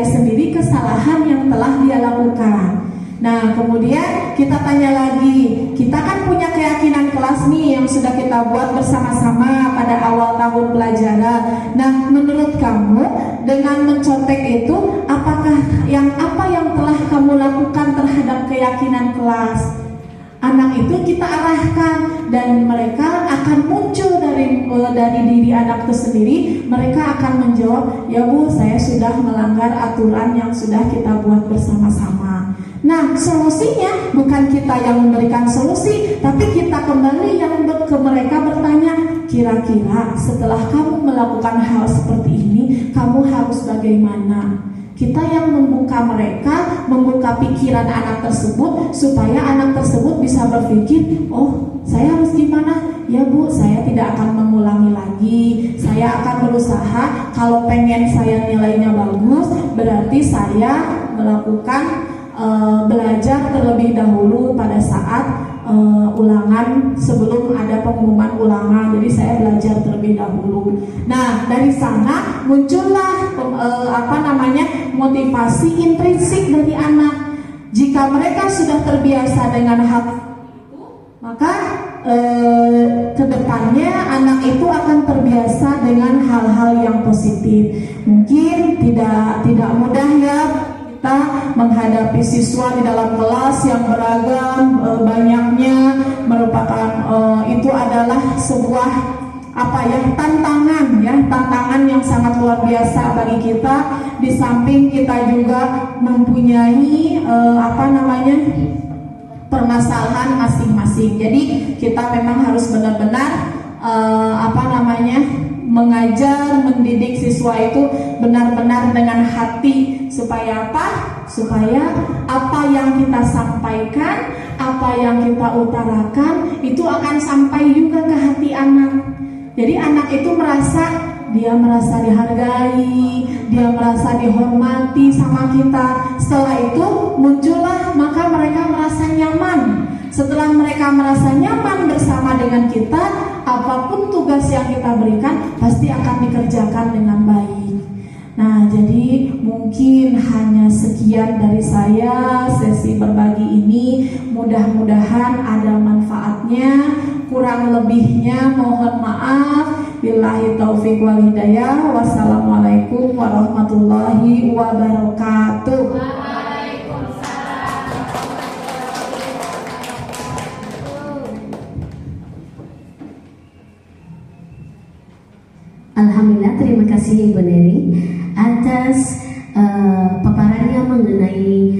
sendiri kesalahan yang telah dia lakukan. Nah kemudian kita tanya lagi, kita kan punya keyakinan kelas nih yang sudah kita buat bersama-sama pada awal tahun pelajaran. Nah menurut kamu dengan mencontek itu apa yang telah kamu lakukan terhadap keyakinan kelas? Anak itu kita arahkan dan mereka akan muncul dari diri anak itu sendiri. Mereka akan menjawab, ya bu, saya sudah melanggar aturan yang sudah kita buat bersama-sama. Nah solusinya bukan kita yang memberikan solusi, tapi kita kembali yang ke mereka bertanya, kira-kira setelah kamu melakukan hal seperti ini, kamu harus bagaimana? Kita yang membuka pikiran anak tersebut supaya anak tersebut bisa berpikir, oh saya harus gimana? Ya bu, saya tidak akan mengulangi lagi. Saya akan berusaha, kalau pengen saya nilainya bagus, berarti saya melakukan belajar terlebih dahulu pada saat ulangan sebelum ada pengumuman ulangan. Jadi saya belajar terlebih dahulu. Nah dari sana muncullah motivasi intrinsik dari anak. Jika mereka sudah terbiasa dengan hal itu, maka kedepannya anak itu akan terbiasa dengan hal-hal yang positif. Mungkin tidak mudah ya kita menghadapi siswa di dalam kelas yang beragam, banyaknya merupakan itu adalah sebuah tantangan yang sangat luar biasa bagi kita. Di samping kita juga mempunyai permasalahan masing-masing. Jadi kita memang harus benar-benar mengajar, mendidik siswa itu benar-benar dengan hati. Supaya apa? Supaya apa yang kita sampaikan, apa yang kita utarakan itu akan sampai juga ke hati anak. Jadi anak itu merasa dihargai, dia merasa dihormati sama kita. Setelah itu muncullah, maka mereka merasa nyaman. Setelah mereka merasa nyaman bersama dengan kita, apapun tugas yang kita berikan pasti akan dikerjakan dengan baik. Nah, jadi mungkin hanya sekian dari saya sesi berbagi ini. Mudah-mudahan ada manfaatnya. Kurang lebihnya mohon maaf. Billahi taufiq wal hidayah. Wassalamualaikum warahmatullahi wabarakatuh. Alhamdulillah, terima kasih Ibu Neri atas paparannya mengenai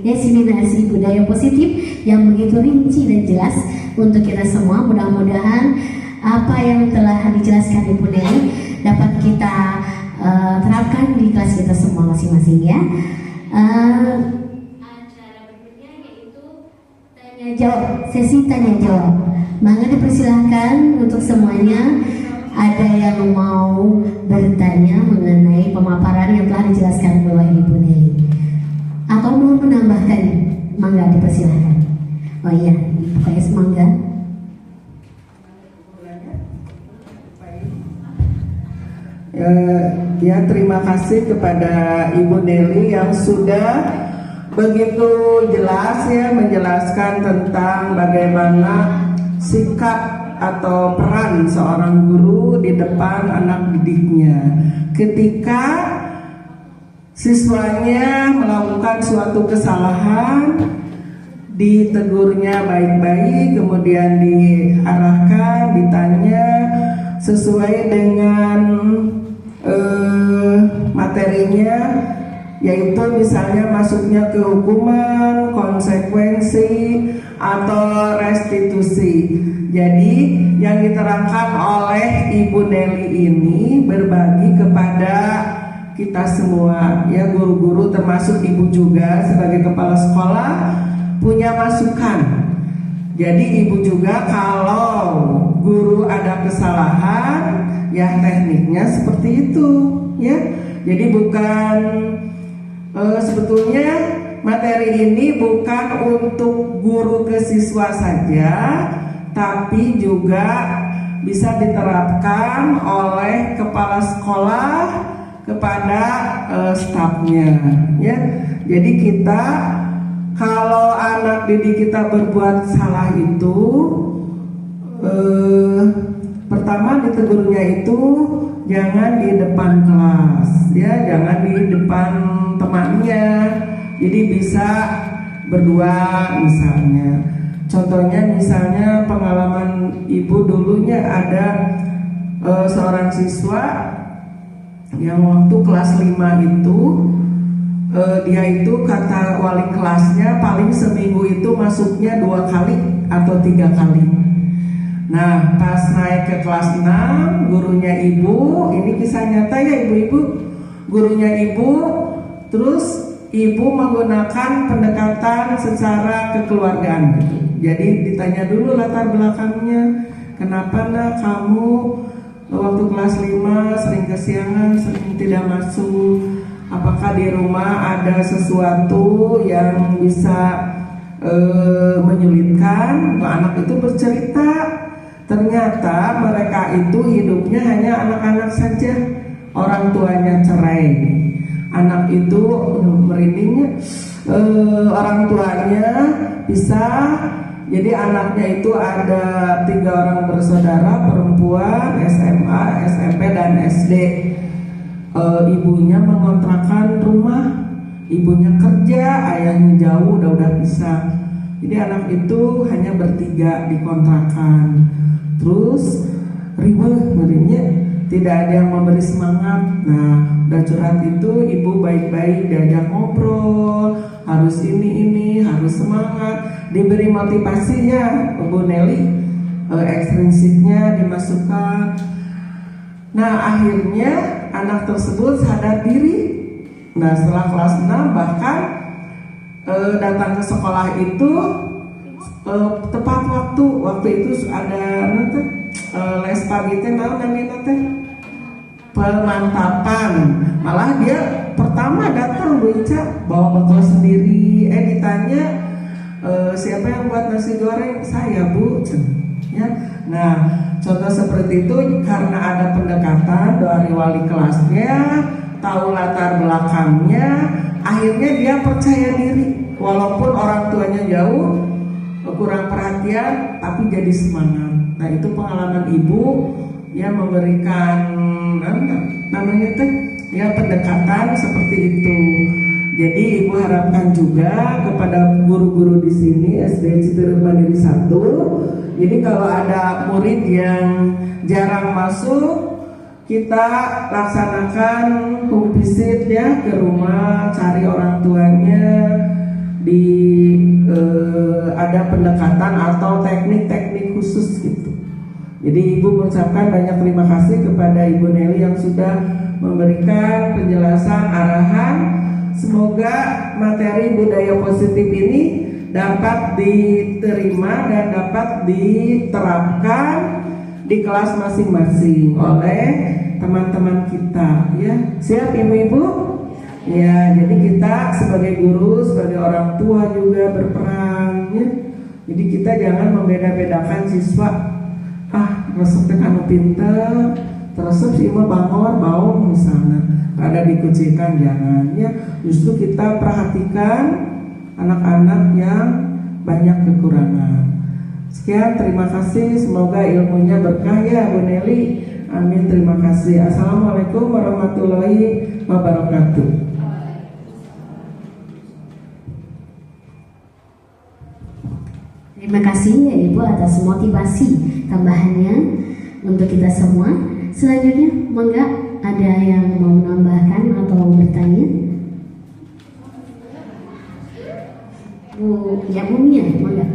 diseminasi budaya positif yang begitu rinci dan jelas untuk kita semua. Mudah-mudahan apa yang telah dijelaskan Ibu Neri dapat kita terapkan di kelas kita semua masing-masing ya. Acara berikutnya yaitu tanya jawab, sesi tanya jawab. Maka dipersilahkan untuk semuanya, ada yang mau bertanya mengenai pemaparan yang telah dijelaskan oleh Ibu Neri atau mau menambahkan, mangga dipersilahkan. Oh iya, Ibu KS mangga. Ya, terima kasih kepada Ibu Neri yang sudah begitu jelas ya menjelaskan tentang bagaimana sikap atau peran seorang guru di depan anak didiknya ketika siswanya melakukan suatu kesalahan, ditegurnya baik-baik, kemudian diarahkan, ditanya sesuai dengan materinya, yaitu misalnya masuknya ke hukuman, konsekuensi, atau restitusi. Jadi yang diterangkan oleh Ibu Neri ini berbagi kepada kita semua ya, guru-guru termasuk Ibu juga sebagai kepala sekolah punya masukan. Jadi Ibu juga kalau guru ada kesalahan ya tekniknya seperti itu ya. Jadi bukan sebetulnya materi ini bukan untuk guru ke siswa saja, tapi juga bisa diterapkan oleh kepala sekolah kepada stafnya ya. Jadi kita kalau anak didik kita berbuat salah itu pertama ditegurnya itu jangan di depan kelas ya, jangan di depan temannya. Jadi bisa berdua misalnya. Contohnya misalnya pengalaman Ibu dulunya ada seorang siswa yang waktu kelas 5 itu dia itu kata wali kelasnya paling seminggu itu masuknya 2 kali atau 3 kali. Nah pas naik ke kelas 6 gurunya Ibu, ini kisah nyata ya ibu-ibu, gurunya Ibu terus Ibu menggunakan pendekatan secara kekeluargaan gitu. Jadi ditanya dulu latar belakangnya, kenapa nak kamu waktu kelas 5 sering kesiangan, sering tidak masuk, apakah di rumah ada sesuatu yang bisa menyulitkan? Anak itu bercerita, ternyata mereka itu hidupnya hanya anak-anak saja, orang tuanya cerai. Anak itu merindingnya, orang tuanya pisah. Jadi anaknya itu ada 3 orang bersaudara perempuan, SMA, SMP dan SD. Ibunya mengontrakkan rumah, ibunya kerja, ayahnya jauh, udah pisah. Jadi anak itu hanya bertiga di kontrakan. Terus ribet ngerinya, tidak ada yang memberi semangat. Nah udah curhat itu ibu baik-baik diajak ngobrol, harus ini harus semangat, diberi motivasinya Bu Nelly, ekstrinsiknya dimasukkan. Nah akhirnya anak tersebut sadar diri. Nah setelah kelas 6 bahkan datang ke sekolah itu tepat waktu itu ada nanti les pagi teh pemantapan, malah dia pertama datang beca bawa bekal sendiri, ditanya siapa yang buat nasi goreng, saya bu, ya. Nah contoh seperti itu karena ada pendekatan dari wali kelasnya, tahu latar belakangnya, akhirnya dia percaya diri walaupun orang tuanya jauh, kurang perhatian, tapi jadi semangat. Nah itu pengalaman ibu ya, memberikan namanya teh ya pendekatan seperti itu. Jadi ibu harapkan juga kepada guru-guru di sini SD Citerep Mandiri 1. Jadi kalau ada murid yang jarang masuk, kita laksanakan home visit ya ke rumah, cari orang tuanya, ada pendekatan atau teknik-teknik khusus gitu. Jadi ibu mengucapkan banyak terima kasih kepada Ibu Nelly yang sudah memberikan penjelasan arahan. Semoga materi budaya positif ini dapat diterima dan dapat diterapkan di kelas masing-masing oleh teman-teman kita ya. Siap ibu-ibu? Ya, jadi kita sebagai guru, sebagai orang tua juga berperan ya. Jadi kita jangan membeda-bedakan siswa. Resep anu pinter, teresep si imah bangor bau misalnya, ada dikucikan jangan ya. Justru kita perhatikan anak-anak yang banyak kekurangan. Sekian, terima kasih. Semoga ilmunya berkah ya Bu Nelly. Amin, terima kasih. Assalamualaikum warahmatullahi wabarakatuh. Terima kasih ya Ibu atas motivasi tambahannya untuk kita semua. Selanjutnya, monggo ada yang mau menambahkan atau bertanya? Bu, ya Bu Mia, monggo.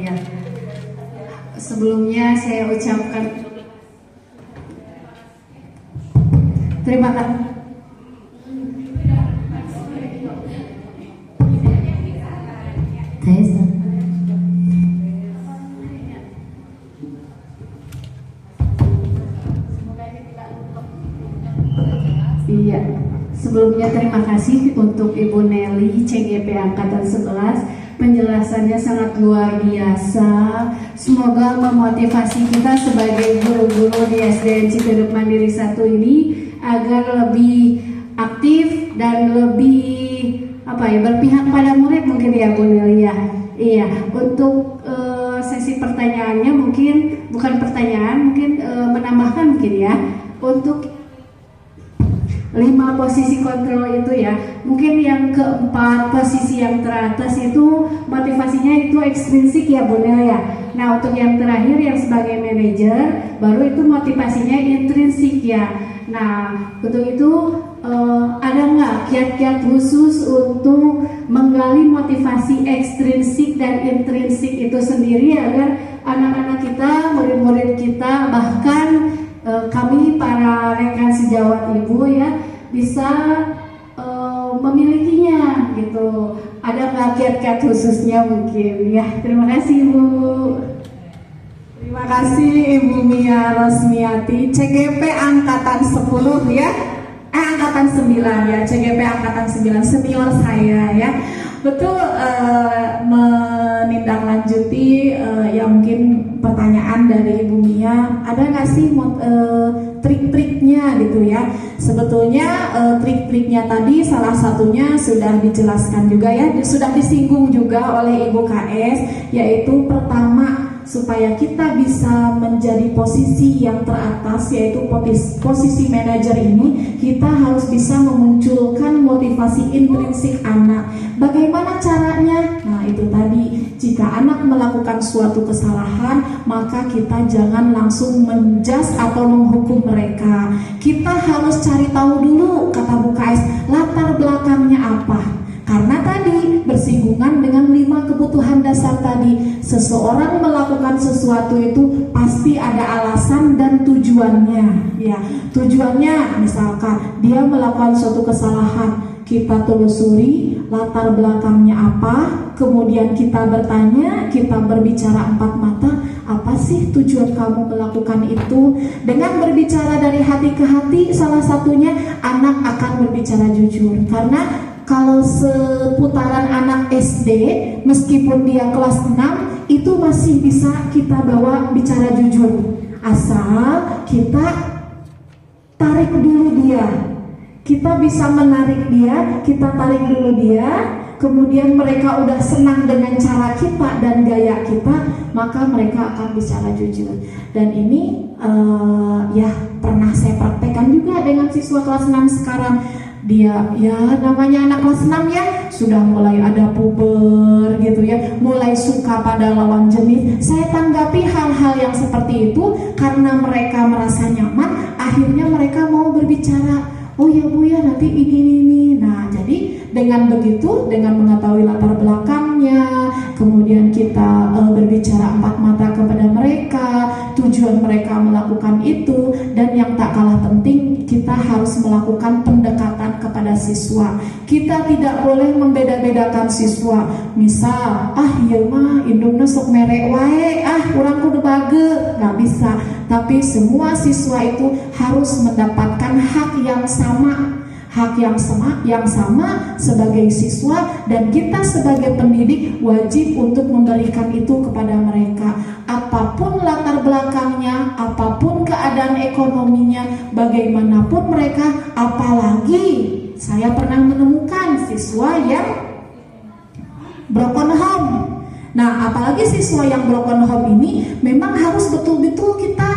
Ya. Sebelumnya saya ucapkan terima kasih. Tes. Iya, sebelumnya terima kasih untuk Ibu Nelly CGP Angkatan 11. Penjelasannya sangat luar biasa. Semoga memotivasi kita sebagai guru-guru di SDN Citerep Mandiri 1 ini agar lebih aktif dan lebih berpihak pada murid mungkin ya Bu Nelly ya. Iya, untuk sesi pertanyaannya mungkin bukan pertanyaan, mungkin menambahkan mungkin ya untuk 5 posisi kontrol itu ya, mungkin yang keempat posisi yang teratas itu motivasinya itu ekstrinsik ya Bu Nel ya. Nah untuk yang terakhir yang sebagai manajer baru itu motivasinya intrinsik ya. Nah untuk itu ada nggak kiat-kiat khusus untuk menggali motivasi ekstrinsik dan intrinsik itu sendiri agar anak-anak kita, murid-murid kita, bahkan kami para rekan sejawat Ibu ya bisa memilikinya gitu. Ada nggak kiat-kiat khususnya mungkin ya? Terima kasih Bu. Terima kasih Ibu Mia Rosmiati, CGP Angkatan 10 ya. Angkatan 9 ya, CGP Angkatan 9 senior saya ya. Betul, menindaklanjuti ya mungkin pertanyaan dari Ibu Mia, ada nggak sih trik-triknya gitu ya. Sebetulnya trik-triknya tadi salah satunya sudah dijelaskan juga ya, sudah disinggung juga oleh Ibu KS, yaitu pertama supaya kita bisa menjadi posisi yang teratas, yaitu posisi manajer ini, kita harus bisa memunculkan motivasi intrinsik anak. Bagaimana caranya? Nah itu tadi, jika anak melakukan suatu kesalahan, maka kita jangan langsung menjudge atau menghukum mereka. Kita harus cari tahu dulu, kata Bu KS, latar belakangnya apa. Karena tadi bersinggungan dengan 5 kebutuhan dasar tadi. Seseorang melakukan sesuatu itu pasti ada alasan dan tujuannya. Ya, tujuannya misalkan dia melakukan suatu kesalahan, kita telusuri latar belakangnya apa, kemudian kita bertanya, kita berbicara empat mata, apa sih tujuan kamu melakukan itu? Dengan berbicara dari hati ke hati, salah satunya anak akan berbicara jujur. Karena kalau seputaran anak SD, meskipun dia kelas 6, itu masih bisa kita bawa bicara jujur. Asal kita tarik dulu dia. Kita bisa menarik dia, kita tarik dulu dia, kemudian mereka udah senang dengan cara kita dan gaya kita, maka mereka akan bicara jujur. Dan ini ya pernah saya praktekkan juga dengan siswa kelas 6 sekarang. Dia ya namanya anak kelas 6 ya, sudah mulai ada puber gitu ya, mulai suka pada lawan jenis. Saya tanggapi hal-hal yang seperti itu karena mereka merasa nyaman, akhirnya mereka mau berbicara. Oh ya Bu ya, nanti ini. Nah, jadi dengan begitu, dengan mengetahui latar belakangnya, kemudian kita berbicara empat mata kepada mereka, tujuan mereka melakukan itu, dan yang tak kalah penting, kita harus melakukan pendekatan kepada siswa. Kita tidak boleh membeda-bedakan siswa. Misal, iya mah indungna sok merek wae, urang kudu bage, nggak bisa. Tapi semua siswa itu harus mendapatkan hak yang sama. Hak yang sama sebagai siswa, dan kita sebagai pendidik wajib untuk memberikan itu kepada mereka. Apapun latar belakangnya, apapun keadaan ekonominya, bagaimanapun mereka, apalagi saya pernah menemukan siswa yang broken home. Nah, apalagi siswa yang broken home ini memang harus betul-betul kita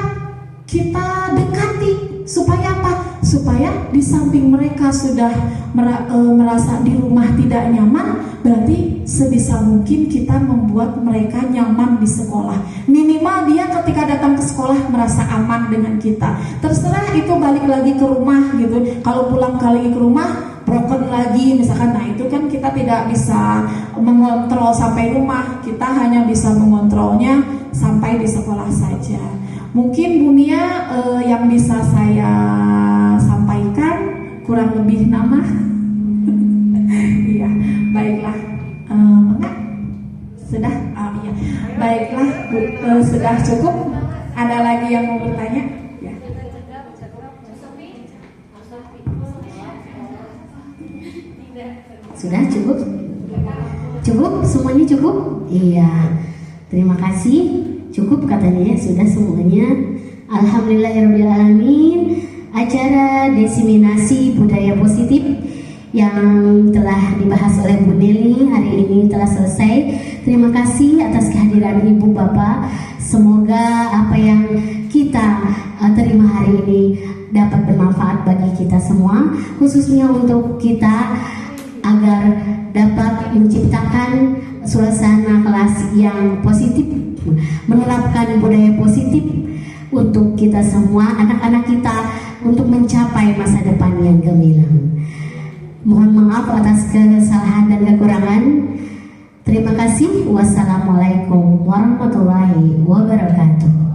dekati. Supaya apa? Supaya di samping mereka sudah merasa di rumah tidak nyaman, berarti sebisa mungkin kita membuat mereka nyaman di sekolah. Minimal dia ketika datang ke sekolah merasa aman dengan kita. Terserah itu balik lagi ke rumah gitu. Kalau pulang kali ke rumah broken lagi misalkan, nah itu kan kita tidak bisa mengontrol sampai rumah. Kita hanya bisa mengontrolnya sampai di sekolah saja. Mungkin Bu Nia yang bisa saya sampaikan kurang lebih nama. Iya, baiklah. Enggak? Sudah? Iya. Baiklah, Bu, sudah cukup. Ada lagi yang mau bertanya? Ya. Sudah cukup? Cukup? Semuanya cukup? Iya. Terima kasih. Cukup katanya ya, sudah semuanya. Alhamdulillahirrahmanirrahim. Acara diseminasi budaya positif yang telah dibahas oleh Bu Nelly hari ini telah selesai. Terima kasih atas kehadiran Ibu Bapak. Semoga apa yang kita terima hari ini dapat bermanfaat bagi kita semua, khususnya untuk kita agar dapat menciptakan suasana kelas yang positif, menerapkan budaya positif untuk kita semua, anak-anak kita, untuk mencapai masa depan yang gemilang. Mohon maaf atas kesalahan dan kekurangan. Terima kasih. Wassalamualaikum warahmatullahi wabarakatuh.